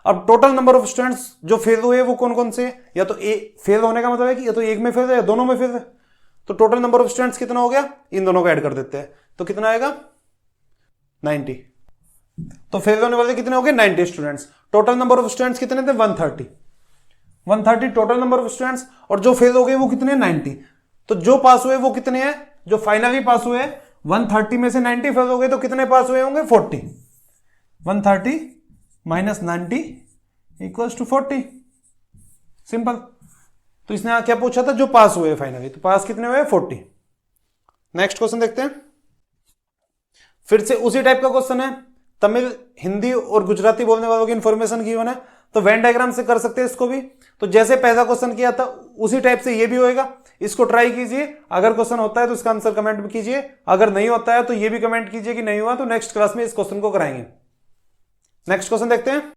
अब टोटल नंबर ऑफ स्टूडेंट्स जो फेल हुए वो कौन कौन से, या तो फेल होने का मतलब है कि या तो एक में फेल है या दोनों में फेल है, तो टोटल नंबर ऑफ स्टूडेंट्स कितना हो गया, इन दोनों को ऐड कर देते हैं, तो कितना आएगा 90। तो फेल होने वाले कितने हो गए 90 students, total number of students कितने थे 130 टोटल नंबर ऑफ स्टूडेंट्स, और जो फेल हो गए वो कितने 90, तो जो पास हुए वो कितने हैं, जो फाइनली पास हुए 130 में से 90 फेल हो गए, तो कितने पास हुए होंगे 40, 130 - 90 = 40, सिंपल। तो इसने क्या पूछा था, जो पास हुए फाइनली, तो पास कितने हुए 40। नेक्स्ट क्वेश्चन देखते हैं, फिर से उसी टाइप का क्वेश्चन है, तमिल, हिंदी और गुजराती बोलने वालों की इंफॉर्मेशन गिवन है, तो वेन डायग्राम से कर सकते हैं इसको भी। तो जैसे पहला क्वेश्चन किया था उसी टाइप से ये भी होएगा, इसको ट्राई कीजिए, अगर क्वेश्चन होता है तो इसका आंसर कमेंट में कीजिए, अगर नहीं होता है तो ये भी कमेंट कीजिए कि नहीं हुआ, तो नेक्स्ट क्लास में इस क्वेश्चन को कराएंगे। नेक्स्ट क्वेश्चन देखते हैं,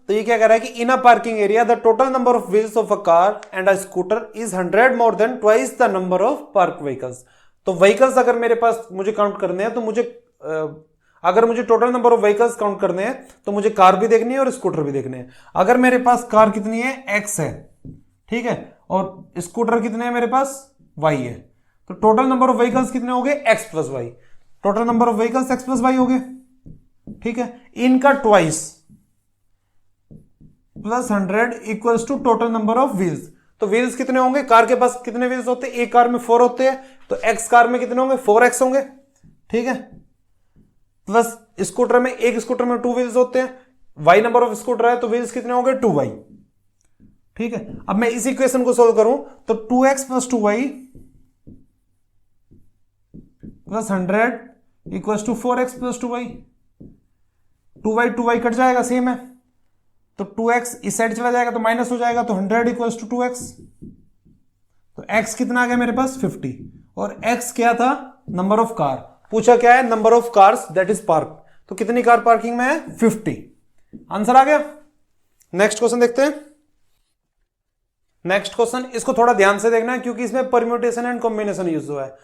तो ये क्या कह रहा है कि in a parking area the total number of wheels of a car and a scooter is 100 more than twice the number of park vehicles. तो व्हीकल्स अगर मेरे पास मुझे काउंट करने हैं, तो मुझे अगर मुझे total number of vehicles count करने हैं तो मुझे कार भी देखनी है और स्कूटर भी देखने हैं। अगर मेरे पास कार कितनी है x है, ठीक है, और स्कूटर कितने हैं मेरे पास y है, तो टोटल नंबर ऑफ व्हीकल्स कितने हो गए x + y, total number of vehicles x + y हो गए। ठीक है, इनका twice +100 = total number of wheels. तो व्हील्स कितने होंगे, कार के पास कितने व्हील्स होते हैं, एक कार में 4 होते हैं, तो x कार में कितने होंगे 4x होंगे। ठीक है, प्लस स्कूटर में, एक स्कूटर में 2 व्हील्स होते हैं, y नंबर ऑफ स्कूटर है, तो व्हील्स कितने होंगे 2y। ठीक है, अब मैं इस इक्वेशन को सोल्व करूं तो 2x + 2y + 100 = 4x + 2y, 2y cut जाएगा, सेम है, तो 2x इस साइड चला जाएगा तो माइनस हो जाएगा, तो 100 = 2x, तो x कितना आ गया मेरे पास 50, और x क्या था नंबर ऑफ कार, पूछा क्या है number of cars that is park, तो कितनी कार पार्किंग में है 50, आंसर आ गया। नेक्स्ट क्वेश्चन देखते हैं, नेक्स्ट क्वेश्चन इसको थोड़ा ध्यान से देखना है क्योंकि इसमें परम्यूटेशन एंड कॉम्बिनेशन यूज हुआ है।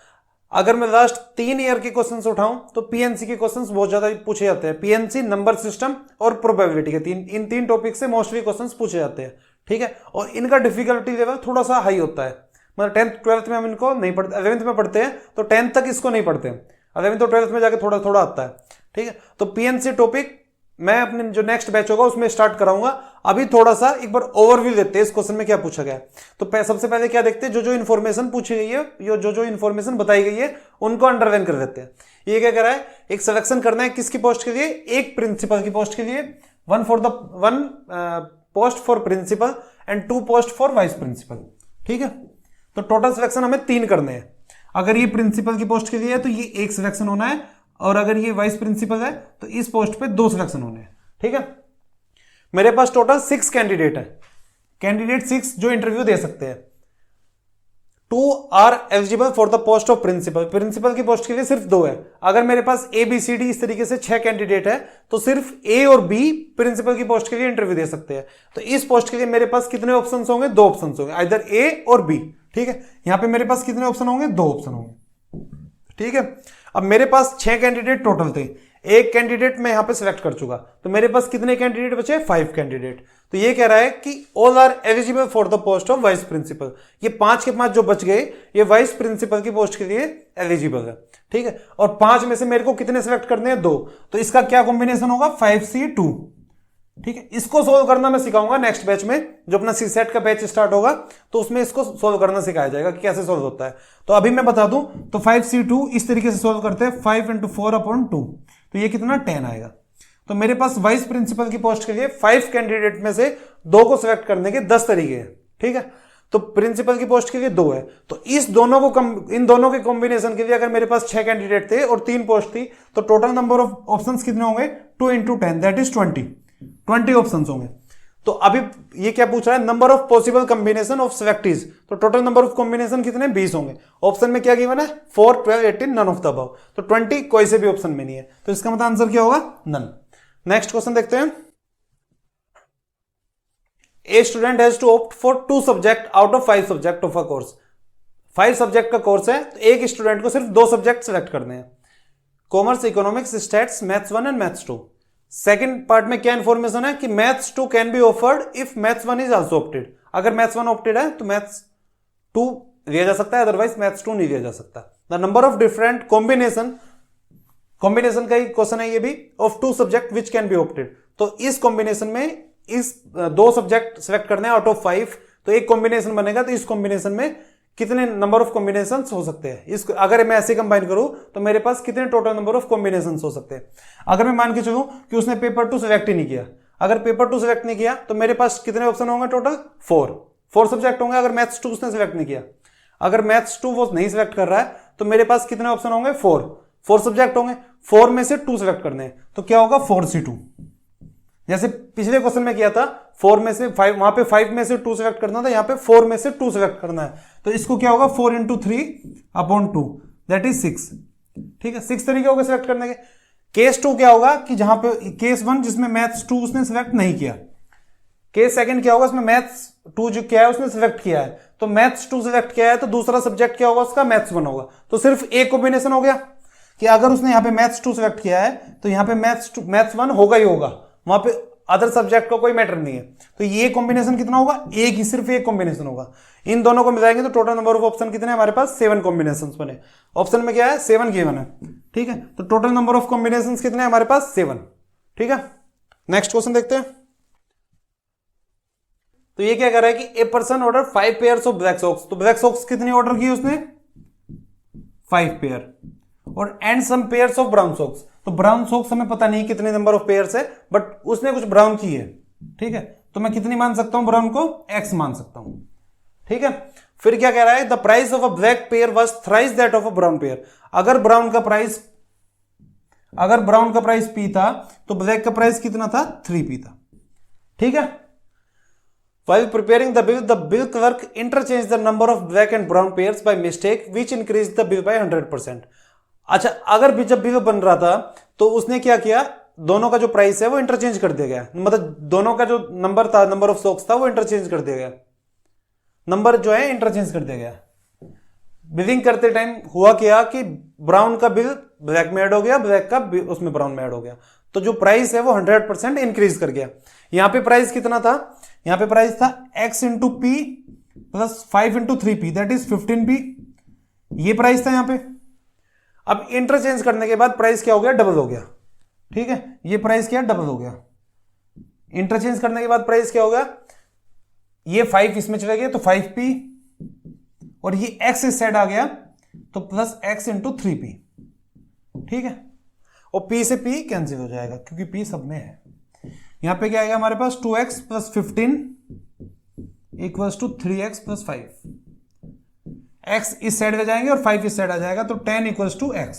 अगर मैं लास्ट 3 ईयर के क्वेश्चंस उठाऊं तो पीएनसी के क्वेश्चंस बहुत ज्यादा पूछे जाते हैं, पीएनसी, नंबर सिस्टम और प्रोबेबिलिटी के इन तीन टॉपिक से मोस्टली क्वेश्चंस पूछे जाते हैं। ठीक है, और इनका डिफिकल्टी लेवल थोड़ा सा हाई होता है, मतलब 10th 12th में हम इनको नहीं पढ़ते, 11th में पढ़ते हैं तो 10th तक इसको नहीं पढ़ते, 11th और 12th में जाके थोड़ा थोड़ा आता है। ठीक है, तो पीएनसी टॉपिक मैं अपने जो नेक्स्ट बैच होगा उसमें स्टार्ट कराऊंगा। अभी थोड़ा सा एक बार ओवरव्यू देते हैं इस क्वेश्चन में क्या पूछा गया है। तो सबसे पहले क्या देखते हैं, जो इन्फॉर्मेशन पूछी गई है, जो इन्फॉर्मेशन बताई गई है उनको अंडरलाइन कर देते हैं। ये क्या कह रहा है, एक सिलेक्शन करना है किसकी पोस्ट के लिए, एक प्रिंसिपल की पोस्ट के लिए, one post for principal and 2 post for vice principal. ठीक है, तो टोटल सिलेक्शन हमें 3 करने हैं। अगर ये प्रिंसिपल की पोस्ट के लिए है तो ये एक सिलेक्शन होना है, और अगर ये वाइस प्रिंसिपल है तो इस पोस्ट पे 2 सिलेक्शन होने हैं। ठीक है, मेरे पास टोटल 6 कैंडिडेट है, कैंडिडेट 6 जो इंटरव्यू दे सकते हैं। 2 are eligible for the post of principal. Principal की पोस्ट के लिए सिर्फ 2 है। अगर मेरे पास ए बी सी डी इस तरीके से 6 कैंडिडेट है तो सिर्फ ए और बी प्रिंसिपल की पोस्ट के लिए इंटरव्यू दे सकते हैं। तो इस पोस्ट के लिए मेरे पास कितने ऑप्शंस होंगे? 2 ऑप्शंस होंगे, आइदर ए और बी। ठीक है, यहां पे मेरे पास कितने ऑप्शन होंगे? 2 ऑप्शन होंगे। ठीक है, अब मेरे पास 6 कैंडिडेट टोटल थे, एक कैंडिडेट मैं यहां पे सिलेक्ट कर चुका, तो मेरे पास कितने कैंडिडेट बचे? 5 कैंडिडेट। तो ये कह रहा है कि all are eligible for the post of vice principal. ये 5 के 5 जो बच गए ये वाइस प्रिंसिपल की पोस्ट के लिए एलिजिबल है। ठीक है, और 5 में से मेरे को कितने सिलेक्ट करने हैं? 2। तो इसका क्या कॉम्बिनेशन होगा? 5C2। ठीक है, इसको सोल्व करना मैं सिखाऊंगा नेक्स्ट बैच में, जो अपना सी सेट का बैच स्टार्ट होगा तो उसमें इसको सोल्व करना सिखाया जाएगा कि कैसे सोल्व होता है। तो अभी मैं बता दूं तो 5C2 इस तरीके से सोल्व करते हैं, 5 × 4/2, तो ये कितना? 10 आएगा। तो मेरे पास वाइस प्रिंसिपल की पोस्ट के लिए 5 कैंडिडेट में से 2 को सिलेक्ट करने के 10 तरीके हैं। ठीक है, तो प्रिंसिपल की पोस्ट के लिए 2 है, तो इन दोनों के कॉम्बिनेशन के लिए अगर मेरे पास 6 कैंडिडेट थे और 3 पोस्ट थी तो टोटल नंबर ऑफ ऑप्शंस कितने होंगे? 2 × 10 दैट इज 20 ऑप्शंस होंगे। तो अभी ये क्या पूछ रहा है? Number of possible combination of selectees. तो टोटल नंबर ऑफ कॉम्बिनेशन कितने? 20 होंगे। ऑप्शन में क्या गिवन है? 4, 12, 18, नन ऑफ द अबव। तो 20 कोई से भी ऑप्शन में नहीं है, तो इसका मतलब आंसर क्या होगा? नन। नेक्स्ट क्वेश्चन देखते हैं। A student has to opt for 2 subject out of 5 subject of a course. 5 subject का कोर्स है, तो एक स्टूडेंट को सिर्फ 2 सब्जेक्ट सेलेक्ट करने हैं, commerce, economics, stats, maths 1 and maths 2। Second part में क्या इंफॉर्मेशन है कि maths 2 can be offered if maths 1 is also opted. अगर मैथ्स 1 ऑप्टेड है तो मैथ्स 2 लिया जा सकता है, अदरवाइज मैथ्स 2 नहीं लिया जा सकता। The number of different combination का ही क्वेश्चन है ये भी, of 2 subject which can be opted. तो इस कॉम्बिनेशन में इस 2 सब्जेक्ट सेलेक्ट करने हैं आउट ऑफ 5, तो एक कॉम्बिनेशन बनेगा। तो इस कॉम्बिनेशन में कितने नंबर ऑफ कॉम्बिनेशंस हो सकते हैं? इसको अगर मैं ऐसे कंबाइन करूं तो मेरे पास कितने टोटल नंबर ऑफ कॉम्बिनेशंस हो सकते हैं? अगर मैं मान के चलूं कि उसने पेपर 2 सिलेक्ट ही नहीं किया, अगर पेपर 2 सिलेक्ट नहीं किया तो मेरे पास कितने ऑप्शन होंगे? टोटल 4 सब्जेक्ट होंगे। अगर मैथ्स 2 उसने सिलेक्ट नहीं किया, अगर मैथ्स 2 वो नहीं सिलेक्ट कर रहा है तो मेरे पास कितने ऑप्शन होंगे? 4 सब्जेक्ट होंगे। 4 में से 2 सिलेक्ट करने हैं, तो क्या होगा? 4C2। जैसे पिछले क्वेश्चन में किया था 4 में से 5, वहां पे 5 में से 2 सिलेक्ट करना था, यहां पे 4 में से 2 सिलेक्ट करना है, तो इसको क्या होगा? 4 × 3/2 दैट इज 6। ठीक है, 6 तरीके हो गए सिलेक्ट करने के। केस 2 क्या होगा कि जहां पे केस 1 जिसमें मैथ्स 2 उसने सिलेक्ट नहीं किया, केस सेकंड क्या होगा? उसमें मैथ्स 2 जो क्या है उसने सिलेक्ट किया है, तो मैथ्स 2 सिलेक्ट किया है तो दूसरा सब्जेक्ट क्या होगा उसका? मैथ्स 1 होगा। तो सिर्फ एक कॉम्बिनेशन हो गया कि अगर उसने यहां पे मैथ्स 2 सिलेक्ट किया है तो यहां पे मैथ्स 1 होगा ही होगा, वहां पे अदर सब्जेक्ट का कोई मैटर नहीं है। तो ये कॉम्बिनेशन कितना होगा? एक ही, सिर्फ एक कॉम्बिनेशन होगा। इन दोनों को मिलाएंगे तो टोटल नंबर ऑफ ऑप्शन कितने हमारे पास? 7 कॉम्बिनेशंस बने। ऑप्शन में क्या है? 7 गिवन है। ठीक है, तो टोटल नंबर ऑफ कॉम्बिनेशंस कितने हमारे पास? 7। ठीक है, नेक्स्ट क्वेश्चन देखते हैं। तो ये क्या कर रहा है कि a person order 5 pairs of black socks. तो ब्लैक सॉक्स कितनी ऑर्डर की उसने? 5 पेयर। और and some pairs of brown socks. तो ब्राउन सॉक्स हमें पता नहीं कितने नंबर ऑफ पेयर्स है, बट उसने कुछ ब्राउन की है। ठीक है, तो मैं कितनी मान सकता हूं ब्राउन को? X मान सकता हूं। ठीक है, फिर क्या कह रहा है? The price of a black pair was thrice that of a brown pair. अगर ब्राउन का प्राइस P था तो ब्लैक का प्राइस कितना था? 3P था। ठीक है, while preparing the bill clerk interchanged the number of black and brown pairs by mistake which increased the bill by 100%। अच्छा, अगर भी जब बिल बन रहा था तो उसने क्या किया? दोनों का जो प्राइस है वो इंटरचेंज कर दिया गया, मतलब दोनों का जो नंबर था, नंबर ऑफ सॉक्स था, वो इंटरचेंज कर दिया गया, नंबर जो है इंटरचेंज कर दिया गया। बिलिंग करते टाइम हुआ क्या कि ब्राउन का बिल ब्लैक में ऐड हो गया, ब्लैक का बिल उसमें ब्राउन में ऐड हो गया, तो जो प्राइस है वो 100% इंक्रीज कर गया। यहां पे प्राइस कितना था? यहां पे प्राइस था x × p plus 5 × 3p that is 15p। ये प्राइस था यहां पे। अब इंटरचेंज करने के बाद प्राइस क्या हो गया? डबल हो गया। ठीक है, ये प्राइस क्या? डबल हो गया। इंटरचेंज करने के बाद प्राइस क्या हो गया? ये 5 इसमें चला गया तो 5p, और ये x इस साइड आ गया तो प्लस x × 3p। ठीक है, और p से p कैंसिल हो जाएगा क्योंकि p सब में है। यहां पे क्या आएगा हमारे पास? 2x + 15 = 3x + 5। x इस साइड में जाएंगे और 5 इस साइड आ जाएगा तो 10 = x।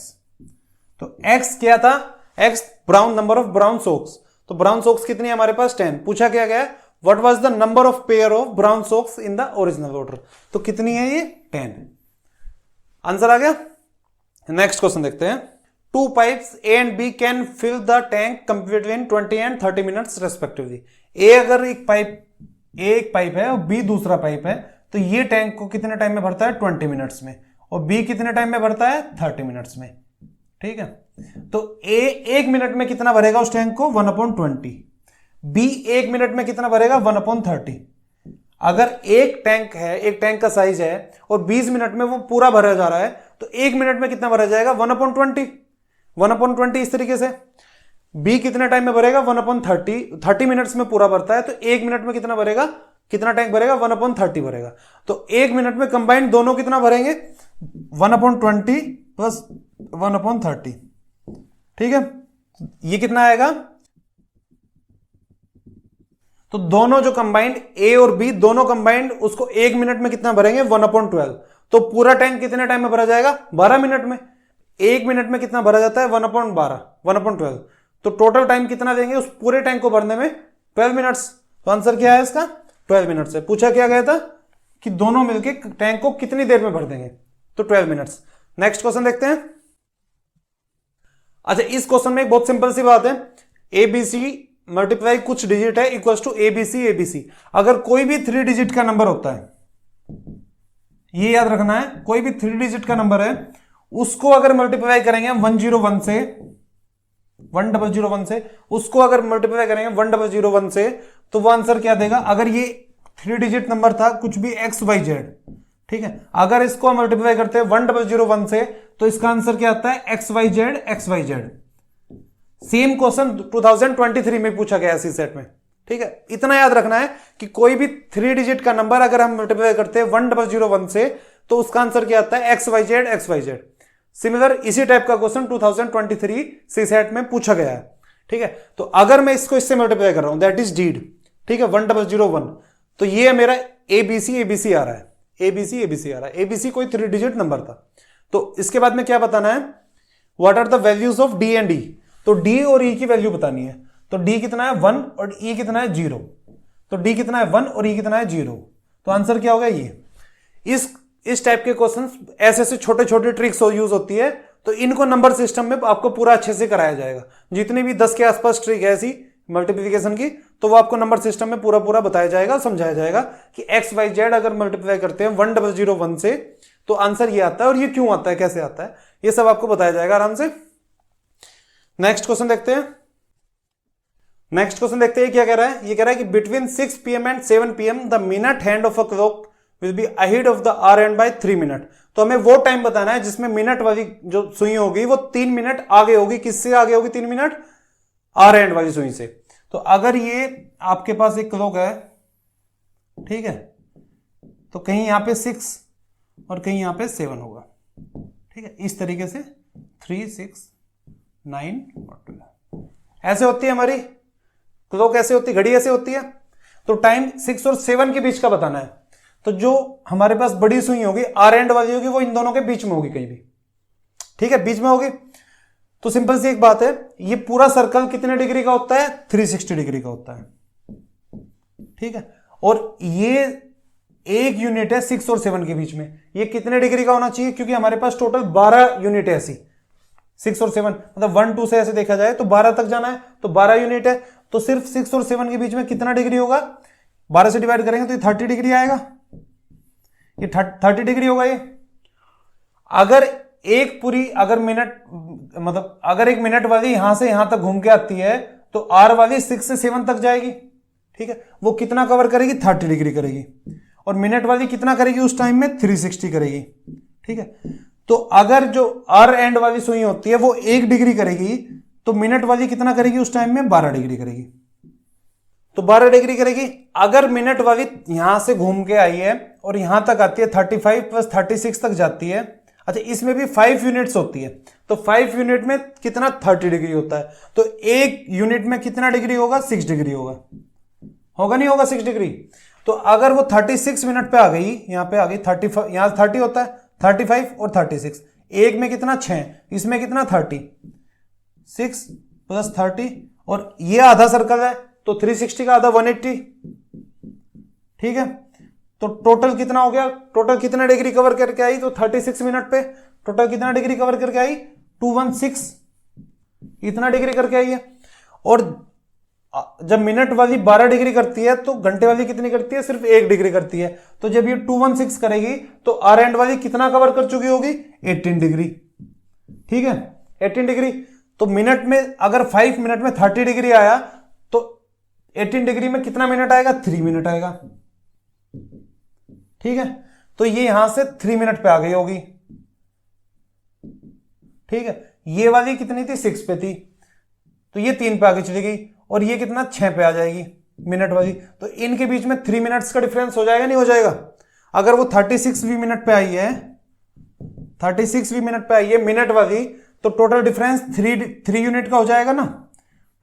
तो x क्या था? x brown, number of brown socks. तो ब्राउन सॉक्स कितनी है हमारे पास? 10। पूछा क्या गया? What was the number of pair of brown socks in the original order. तो कितनी है ये? 10। आंसर आ गया। नेक्स्ट क्वेश्चन देखते हैं। Two pipes A and B can fill the tank between 20 and 30 minutes respectively. A अगर एक पाइप है और बी दूसरा पाइप है, तो ये टैंक को कितने टाइम में भरता है 20 मिनट्स में, और बी कितने टाइम में भरता है 30 मिनट्स में। ठीक है, तो ए 1 मिनट में कितना भरेगा उस टैंक को 1/20, बी 1 मिनट में कितना भरेगा 1/30। अगर एक टैंक है, एक टैंक का साइज है और 20 मिनट में वो पूरा भरा जा रहा है, तो 1 मिनट में कितना भरा जाएगा 1/20, 1/20 इस तरीके से। बी कितने टाइम में भरेगा 1/30, 30 मिनट्स में पूरा भरता है, तो 1 मिनट में कितना भरेगा, कितना टैंक भरेगा 1/30 भरेगा। तो 1 मिनट में कंबाइंड दोनों कितना भरेंगे 1/20 प्लस 1/30। ठीक है, ये कितना आएगा, तो दोनों जो कंबाइंड ए और बी दोनों कंबाइंड उसको 1 मिनट में कितना भरेंगे 1/12। तो पूरा टैंक कितने टाइम में भरा जाएगा 12 मिनट में। 1 मिनट में कितना भरा जाता है 1/12, 1/12। तो टोटल टाइम कितना देंगे उस पूरे टैंक को भरने में 12 मिनट्स। तो आंसर क्या है इसका 12 मिनट्स है। पूछा क्या गया था कि दोनों मिलकर टैंक को कितनी देर में भर देंगे, तो 12 मिनट्स। नेक्स्ट क्वेश्चन देखते हैं। अच्छा, इस क्वेश्चन में एक बहुत सिंपल सी बात है, एबीसी मल्टीप्लाई कुछ डिजिट है इक्वल्स टू एबीसी एबीसी। अगर कोई भी 3 डिजिट का नंबर होता है, ये याद रखना है, कोई भी 3 डिजिट का नंबर है उसको अगर मल्टीप्लाई करेंगे 101 से, 1001 से, उसको अगर मल्टीप्लाई करेंगे 1001 से, तो वो आंसर क्या देगा। अगर ये 3 डिजिट नंबर था कुछ भी XYZ, ठीक है, अगर इसको मल्टीप्लाई करते हैं 1001 से, तो इसका आंसर क्या आता है XYZ XYZ। सेम क्वेश्चन 2023 में पूछा गया इसी सेट में। ठीक है, इतना याद रखना है कि कोई भी 3 डिजिट का नंबर अगर हम मल्टीप्लाई करते हैं 1001 से, तो उसका आंसर क्या आता है XYZ XYZ। सिमिलर इसी टाइप का क्वेश्चन 2023 सी सेट में पूछा गया है। ठीक है, तो अगर मैं इसको इससे मल्टीप्लाई कर रहा हूं, दैट इज डीड, ठीक है, 1001, तो ये मेरा एबीसी एबीसी आ रहा है, एबीसी एबीसी आ रहा है। एबीसी कोई 3 डिजिट नंबर था। तो इसके बाद में क्या बताना है, what are the values of D and E. तो डी और ई की वैल्यू बतानी है। तो डी कितना है 1 और ई कितना है 0। तो डी कितना है 1 और ई कितना है 0। तो आंसर क्या होगा ये। इस टाइप के क्वेश्चंस ऐसे ऐसे छोटे छोटे ट्रिक्स यूज होती है, तो इनको नंबर सिस्टम में आपको पूरा अच्छे से कराया जाएगा। जितनी भी 10 के आसपास ट्रिक है ऐसी मल्टीप्लिकेशन की, तो वो आपको नंबर सिस्टम में पूरा पूरा बताया जाएगा, समझाया जाएगा कि XYZ अगर मल्टीप्लाई करते हैं 1001 से, तो आंसर ये आता है, और ये क्यों आता है, कैसे आता है, ये सब आपको बताया जाएगा आराम से। नेक्स्ट क्वेश्चन देखते हैं। नेक्स्ट क्वेश्चन देखते हैं क्या कह रहा है। ये कह रहा है कि between 6 PM and 7 PM the minute hand of a clock will be ahead of the hour hand by 3 minute. तो हमें वो टाइम बताना है जिसमें मिनट वाली जो सुई होगी वो 3 मिनट आगे होगी। किससे आगे होगी 3 मिनट, आवर हैंड वाली सुई से। तो अगर ये आपके पास एक क्लॉक है, ठीक है, तो कहीं यहां पे 6 और कहीं यहां पे 7 होगा। ठीक है, इस तरीके से 3, 6, 9 और 12 ऐसे होती है हमारी क्लॉक, ऐसे होती है, घड़ी ऐसे होती है। तो टाइम 6 और 7 के बीच का बताना है। तो जो हमारे पास बड़ी सुई होगी, आर एंड वाली होगी, वो इन दोनों के बीच में होगी कहीं भी। ठीक है, बीच में होगी। तो सिंपल सी एक बात है, ये पूरा सर्कल कितने डिग्री का होता है 360 डिग्री का होता है। ठीक है, और ये एक यूनिट है 6 और 7 के बीच में, ये कितने डिग्री का होना चाहिए, क्योंकि हमारे पास टोटल 12 यूनिट है ऐसी। 6 और 7 मतलब 1, 2 से ऐसे देखा जाए तो 12 तक जाना है, तो 12 यूनिट है। तो सिर्फ 6 और 7 के बीच में कितना डिग्री होगा, 12 से डिवाइड करेंगे तो ये 30 डिग्री आएगा। ये 30 डिग्री होगा ये। अगर एक पूरी, अगर मिनट मतलब अगर एक मिनट वाली यहां से यहां तक घूम के आती है, तो आर वाली 6 से 7 तक जाएगी। ठीक है, वो कितना कवर करेगी 30 डिग्री करेगी। और मिनट वाली कितना करेगी उस टाइम में 360 करेगी। ठीक है, तो अगर जो आर एंड वाली सुई होती है वो 1 डिग्री करेगी, तो मिनट वाली कितना करेगी उस टाइम में 12 डिग्री करेगी। तो 12 डिग्री करेगी। अगर मिनट वाली यहां से घूम के आई है और यहां तक आती है 35 प्लस 36 तक जाती है। अच्छा, इसमें भी 5 यूनिट्स होती है, तो 5 यूनिट में कितना 30 डिग्री होता है। तो एक यूनिट में कितना डिग्री होगा 6 डिग्री होगा, होगा नहीं होगा 6 डिग्री। तो अगर वो 36 मिनट पे आ गई, यहां पे आ गई 35, यहां 30 होता है, 35 और 36, एक में कितना 6, इसमें कितना 30, 6 प्लस 30, और ये आधा सर्कल है तो 360 का आधा 180। ठीक है, तो टोटल कितना हो गया, टोटल कितना डिग्री कवर करके आई, तो 36 मिनट पे टोटल कितना डिग्री कवर करके आई, 216, इतना डिग्री करके आई है। और जब मिनट वाली 12 डिग्री करती है तो घंटे वाली कितनी करती है, सिर्फ 1 डिग्री करती है। तो जब ये 216 करेगी तो आर एंड वाली कितना कवर कर चुकी होगी, 18 डिग्री। ठीक है, 18 डिग्री। तो मिनट में अगर 5 मिनट में 30 डिग्री आया तो 18 डिग्री में कितना मिनट आएगा, 3 मिनट आएगा। ठीक है, तो ये यहां से 3 मिनट पे आ गई होगी। ठीक है, ये वाली कितनी थी, 6 पे थी, तो ये 3 पे आगे चली गई, और ये कितना 6 पे आ जाएगी मिनट वाली। तो इनके बीच में 3 मिनट्स का डिफरेंस हो जाएगा, नहीं हो जाएगा। अगर वो 36वीं मिनट पे आई है, 36वीं मिनट पे आई है मिनट वाली, तो टोटल डिफरेंस 3 यूनिट का हो जाएगा ना।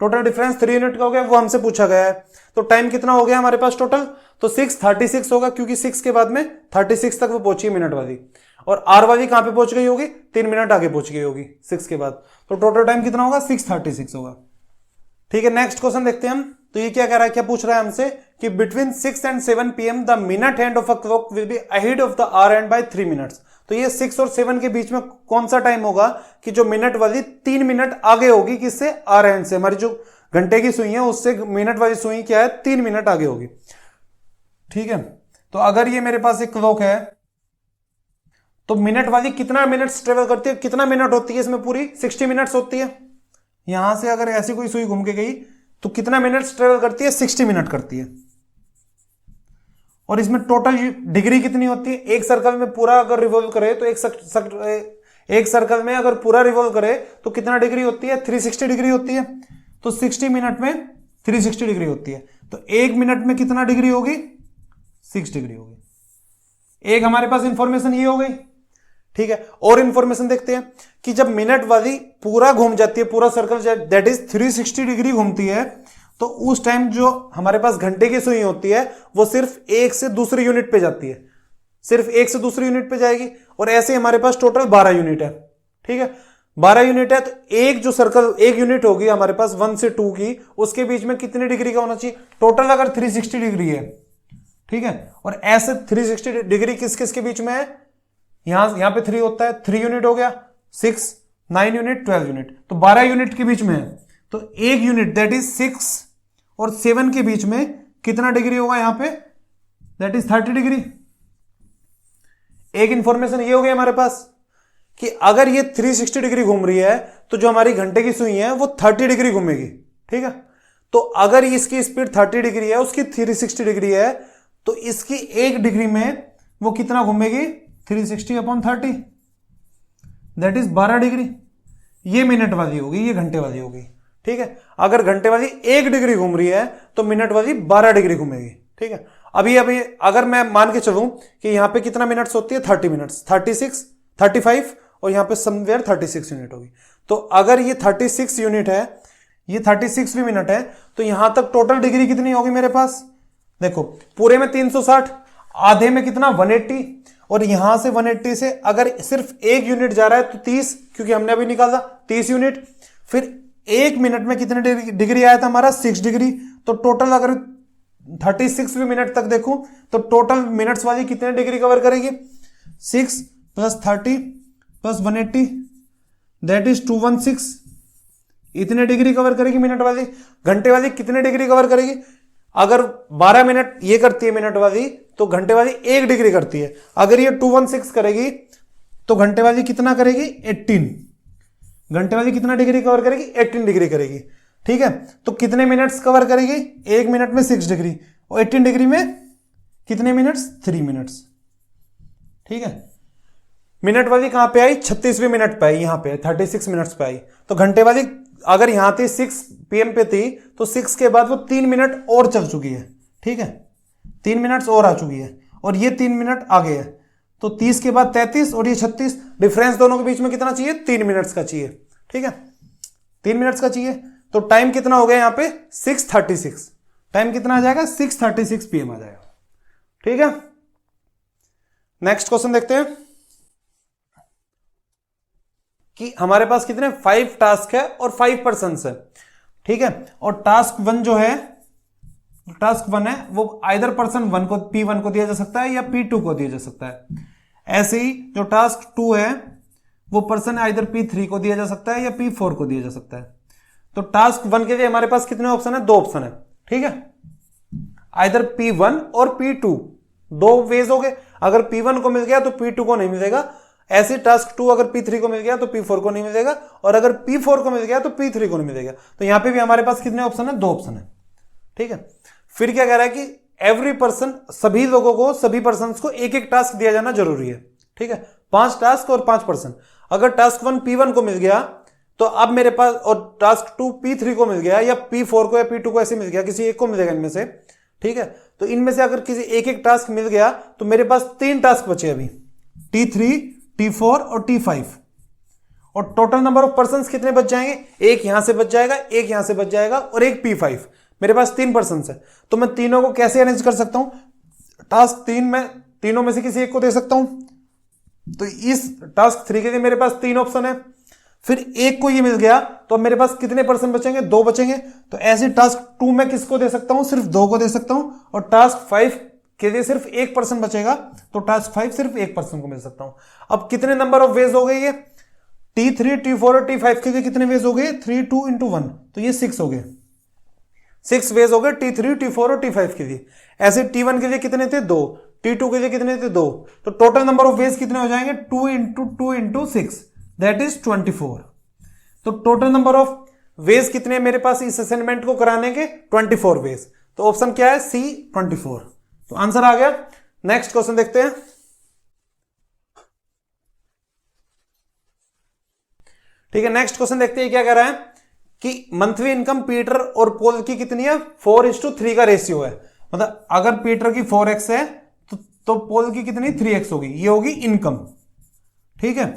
टोटल डिफरेंस 3 यूनिट का हो गया, वो हमसे पूछा गया है। तो टाइम कितना हो गया हमारे पास टोटल, तो 6:36 होगा, क्योंकि 6 के बाद में 36 तक वो पहुंची है मिनट वाली। और आर वाली कहां पे पहुंच गई होगी, 3 मिनट आगे पहुंच गई होगी 6 के बाद। तो टोटल टाइम कितना होगा, 6:36 होगा। ठीक है, नेक्स्ट क्वेश्चन देखते हैं हम। तो ये क्या कह रहा है, क्या पूछ रहा है हमसे कि between 6 and 7 PM the minute hand of a clock will be ahead of the hour hand by 3 minutes. तो ये 6 और 7 के बीच में कौन सा टाइम होगा कि जो मिनट वाली 3 मिनट आगे होगी, किससे, आवर हैंड से। हमारी जो घंटे की सुई है उससे मिनट वाली सुई क्या है, 3 मिनट आगे होगी। ठीक है, तो अगर ये मेरे पास एक क्लॉक है तो मिनट वाली कितना मिनट्स ट्रेवल करती है, कितना मिनट होती है इसमें, पूरी 60 मिनट्स होती है। यहां से अगर ऐसी कोई सुई घूम के गई तो कितना मिनट्स ट्रेवल करती है, 60 मिनट करती है। और इसमें टोटल डिग्री कितनी होती है, एक सर्कल में पूरा अगर रिवॉल्व करे तो एक सर्कल में अगर पूरा रिवॉल्व करे तो कितना डिग्री होती है, 360 डिग्री होती है। तो 60 मिनट में 360 डिग्री होती है, तो 1 मिनट में कितना डिग्री होगी, 6 डिग्री होगी। एक हमारे पास इंफॉर्मेशन ये हो गई। ठीक है, और इंफॉर्मेशन देखते हैं कि जब मिनट वाली पूरा घूम जाती है, पूरा सर्कल दैट इज 360 डिग्री घूमती है, तो उस टाइम जो हमारे पास घंटे की सुई होती है वो सिर्फ एक से दूसरी यूनिट पे जाती है, सिर्फ एक से दूसरी यूनिट पे जाएगी। और ऐसे हमारे पास टोटल 12 यूनिट है। ठीक है, 12 यूनिट है, तो एक जो सर्कल, एक यूनिट होगी हमारे पास 1 से 2 की, उसके बीच में कितनी डिग्री का होना चाहिए, टोटल अगर 360 डिग्री है। ठीक है, और ऐसे 360 डिग्री किस किस के बीच में है, यहां पे 3 होता है, 3 यूनिट हो गया, 6, 9 यूनिट, 12 यूनिट, तो 12 यूनिट के बीच में है। तो एक यूनिट दैट इज 6 और 7 के बीच में कितना डिग्री होगा यहां पे, दैट इज 30 डिग्री। एक इंफॉर्मेशन ये हो गई हमारे पास कि अगर ये 360 डिग्री घूम रही है तो जो हमारी घंटे की सुई है वो 30 डिग्री घूमेगी। ठीक है, तो अगर इसकी स्पीड 30 डिग्री है, उसकी 360 डिग्री है, तो इसकी 1 डिग्री में वो कितना घूमेगी, 360/30, दैट इज 12 डिग्री। ये मिनट वाली होगी, ये घंटे वाली होगी। ठीक है, अगर घंटे वाली 1 डिग्री घूम रही है तो मिनट वाली 12 डिग्री घूमेगी। ठीक है, अभी अगर मैं मान के चलूं कि यहां पे कितना मिनट्स होती है, 30 मिनट्स, 36, 35, और यहां पे समवेयर 36 यूनिट होगी। तो अगर ये 36 यूनिट है, ये 36वीं मिनट है, तो यहां तक टोटल डिग्री कितनी होगी मेरे पास, देखो पूरे में 360, आधे में कितना, 180, और यहां से 180 से अगर सिर्फ 1 यूनिट जा रहा है तो 30, क्योंकि हमने अभी निकाला 30 यूनिट। फिर 1 मिनट में कितने डिग्री आया था हमारा, 6 डिग्री। तो टोटल अगर 36वीं मिनट तक देखूं तो टोटल मिनट्स वाली कितने डिग्री कवर करेगी, 6 + 30 + 180, दैट इज 216, इतने डिग्री कवर करेगी मिनट वाली। घंटे वाली कितने डिग्री कवर करेगी, अगर 12 मिनट ये करती है मिनट वाली, तो घंटे वाली 1 डिग्री करती है। अगर ये 216 करेगी तो घंटे वाली कितना करेगी, 18, घंटे वाली कितना डिग्री कवर करेगी, 18 डिग्री करेगी। ठीक है, तो कितने मिनट्स कवर करेगी, 1 मिनट में 6 डिग्री, और 18 डिग्री में कितने मिनट्स, 3 मिनट्स। ठीक है, मिनट वाली कहां पे आई, 36वीं मिनट पे आई, यहां पे 36 मिनट्स पे आई। तो घंटे वाली अगर यहां थी 6 PM पे थी, तो 6 के बाद वो 3 मिनट और चल चुकी है। ठीक है, 3 मिनट्स और आ चुकी है, और ये 3 मिनट आगे है। तो 30 के बाद 33 और ये 36, डिफरेंस दोनों के बीच में कितना चाहिए, 3 मिनट्स का चाहिए। ठीक है, 3 मिनट्स का चाहिए। तो टाइम कितना हो गया यहां पे, 6:36, टाइम कितना आ जाएगा, 6:36 PM आ जाएगा। ठीक है, नेक्स्ट क्वेश्चन देखते हैं कि हमारे पास कितने 5 टास्क है और 5 पर्सन है। ठीक है, और टास्क 1 जो है टास्क 1 है वो आइदर पर्सन 1 को P1 को दिया जा सकता है या P2 को दिया जा सकता है। ऐसे ही जो टास्क 2 है वो पर्सन आइदर P3 को दिया जा सकता है या P4 को दिया जा सकता है। तो टास्क 1 के लिए हमारे पास कितने ऑप्शन है? 2 ऑप्शन है, ठीक है, आइदर P1 और P2, 2 वेज हो गए। अगर P1 को मिल गया तो P2 को नहीं मिलेगा, ऐसे टास्क 2 अगर P3 को मिल गया तो P4 को नहीं मिलेगा, और अगर P4 को मिल गया तो P3 को नहीं मिलेगा। तो यहां पे भी हमारे पास कितने ऑप्शन है? 2 ऑप्शन है, ठीक है। फिर क्या कह रहा है कि एवरी पर्सन, सभी लोगों को, सभी पर्सन को एक एक टास्क दिया जाना जरूरी है, ठीक है, 5 टास्क और 5 पर्सन। अगर टास्क 1 P1 को मिल गया तो अब मेरे पास, और टास्क 2 P3 को मिल गया या P4 को या P2 को ऐसे मिल गया, किसी एक को मिलेगा इनमें से, ठीक है। तो इनमें से अगर किसी एक एक टास्क मिल गया तो मेरे पास 3 टास्क बचे अभी, T3, T4 और T5, और टोटल नंबर ऑफ पर्सन कितने बच जाएंगे? एक यहां से बच जाएगा, एक यहां से बच जाएगा और एक P5। मेरे पास 3 पर्सन है, तो मैं तीनों को कैसे अरेंज कर सकता हूं? टास्क 3 में तीनों में से किसी एक को दे सकता हूं। तो इस टास्क 3 के लिए मेरे पास 3 ऑप्शन है। फिर एक को ये मिल गया तो अब मेरे पास कितने पर्सन बचेंगे? 2 बचेंगे। तो ऐसे टास्क 2 में किसको दे सकता हूं? सिर्फ 2 को दे सकता हूं, और टास्क 5 के लिए सिर्फ 1 पर्सन बचेगा, तो टास्क 5 सिर्फ 1 पर्सन को मिल सकता हूं। अब कितने नंबर ऑफ वेज हो गए ये? T3, T4 और T5 के लिए कितने वेज हो गए? 3, 2 into 1, तो ये 6 हो गए, 6 वेज हो गए T3, T4 और T5 के लिए। ऐसे T1 के लिए कितने थे? 2, T2 के लिए कितने थे? 2। तो टोटल नंबर ऑफ वेज कितने हो जाएंगे? 2 into 2 into 6, दैट इज 24। तो टोटल नंबर ऑफ वेज कितने मेरे पास इस असाइनमेंट को कराने के? 24 वेज। तो ऑप्शन क्या है? C, 24। तो आंसर आ गया। नेक्स्ट क्वेश्चन देखते हैं। ठीक है, नेक्स्ट क्वेश्चन देखते हैं क्या कह रहा है कि मंथली इनकम पीटर और पॉल की कितनी है? 4:3 का रेशियो है। मतलब अगर पीटर की 4x है तो पॉल की कितनी? 3x होगी। ये होगी इनकम, ठीक है।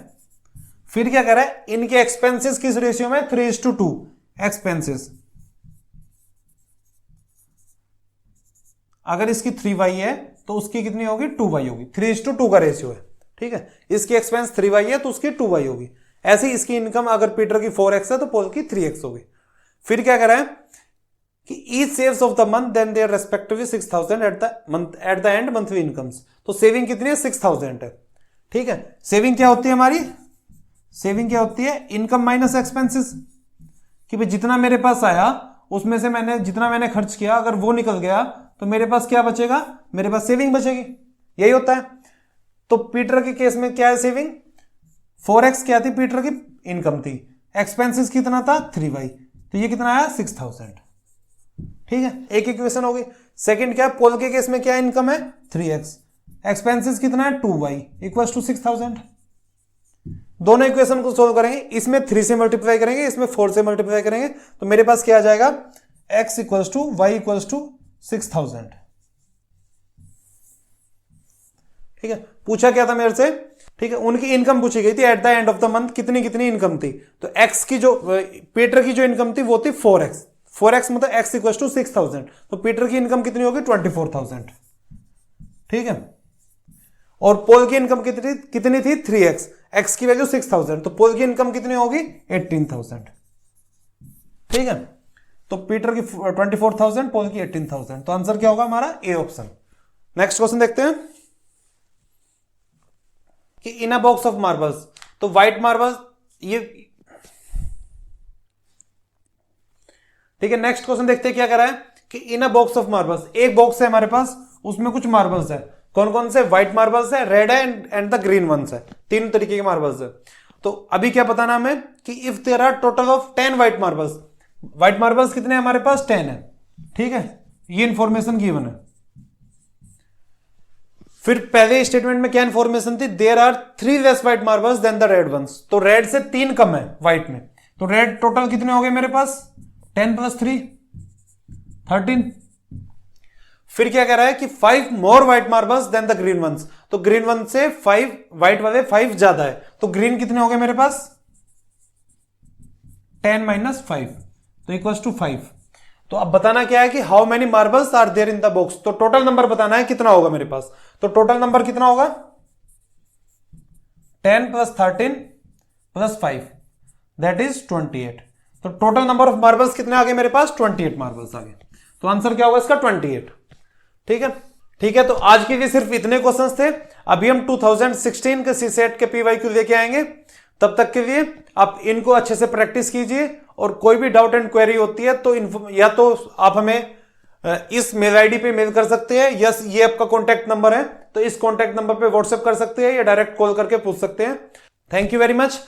फिर क्या कह रहा है? इनके एक्सपेंसेस किस रेशियो में? 3:2 एक्सपेंसेस। अगर इसकी 3y है तो उसकी कितनी होगी? 2y होगी। 3:2 का रेशियो है, ठीक है। इसकी एक्सपेंस 3y है तो उसकी 2y होगी। ऐसे ही इसकी इनकम अगर पीटर की 4x है तो पॉल की 3x होगी। फिर क्या कह रहा है कि each saves of the month then their respectively 6,000 at the end monthly incomes. तो सेविंग कितनी है? 6,000 है, ठीक है। सेविंग क्या होती है हमारी? सेविंग क्या होती है? इनकम माइनस एक्सपेंसेस, कि भाई जितना मेरे पास आया उसमें से जितना मैंने खर्च किया अगर वो निकल गया तो मेरे पास क्या बचेगा? मेरे पास सेविंग बचेगी। यही होता है। तो पीटर के केस में क्या है? सेविंग 4x क्या थी? पीटर की इनकम थी। एक्सपेंसेस कितना था? 3y। तो ये कितना आया? 6,000, ठीक है। एक इक्वेशन होगी। सेकंड क्या है? पॉल के केस में क्या इनकम है? 3x। एक्सपेंसेस कितना है? 2y equal to 6,000। दोनों इक्वेशन को सोल्व करेंगे, इसमें 3 से मल्टीप्लाई करेंगे, इसमें 4 से मल्टीप्लाई करेंगे, तो मेरे पास क्या आ जाएगा? x equal to y equal to 6,000, ठीक है। पूछा क्या था मेरे से? ठीक है, उनकी इनकम पूछी गई थी eight the end of the month कितनी कितनी इनकम थी। तो x की जो पीटर की जो इनकम थी वो थी 4x मतलब x इक्वल टू 6,000। तो पीटर की इनकम कितनी होगी? 24,000, ठीक है। और पोल की इनकम कितनी थी? 3x। x की वैल्यू 6,000, तो पोल की इनकम कितनी होगी? 18,000, ठीक है। तो पीटर की 24,000, पोल की 18,000। तो आंसर क्या होगा हमारा? A option. नेक्स्ट क्वेश्चन देखते हैं कि in a box of marbles, तो व्हाइट मार्बल्स ये, ठीक है। नेक्स्ट क्वेश्चन देखते हैं क्या कर रहा है कि in a box of marbles, एक बॉक्स है हमारे पास, उसमें कुछ मार्बल्स है। कौन कौन से? व्हाइट मार्बल्स है, रेड है एंड द ग्रीन वंस है। 3 तरीके के मार्बल्स है। तो अभी क्या बताना हमें कि if there are total of 10 white marbles कितने हमारे पास? 10 है, ठीक है। ये इंफॉर्मेशन गिवन है। फिर पहले स्टेटमेंट में क्या इंफॉर्मेशन थी? There are 3 less white marbles than the red ones. तो रेड से 3 कम है व्हाइट में। तो रेड टोटल कितने हो गए मेरे पास? 10 + 3 13। फिर क्या कह रहा है कि 5 more white marbles than the green ones. तो ग्रीन वन से 5 व्हाइट वाले 5 ज्यादा है। तो ग्रीन कितने हो गए मेरे पास? 10 - 5 तो इक्वल्स टू 5। तो अब बताना क्या है कि how many marbles are there in the box. तो टोटल नंबर बताना है कितना होगा मेरे पास। तो टोटल नंबर कितना होगा? 10 + 13 + 5 दैट इज 28। तो टोटल नंबर ऑफ मार्बल्स कितने आ गए मेरे पास? 28 मार्बल्स आ गए। तो आंसर क्या होगा इसका 28। ठीक है, ठीक है। तो आज के लिए सिर्फ इतने क्वेश्चंस थे। अभी हम 2016 के सीसेट के पीवाईक्यू लेके आएंगे। तब तक के लिए आप इनको अच्छे से प्रैक्टिस कीजिए, और कोई भी डाउट एंड क्वेरी होती है तो या तो आप हमें इस मेल आईडी पे मेल कर सकते हैं, यस ये आपका कॉन्टैक्ट नंबर है, तो इस कॉन्टैक्ट नंबर पे व्हाट्सएप कर सकते हैं या डायरेक्ट कॉल करके पूछ सकते हैं। Thank you very much.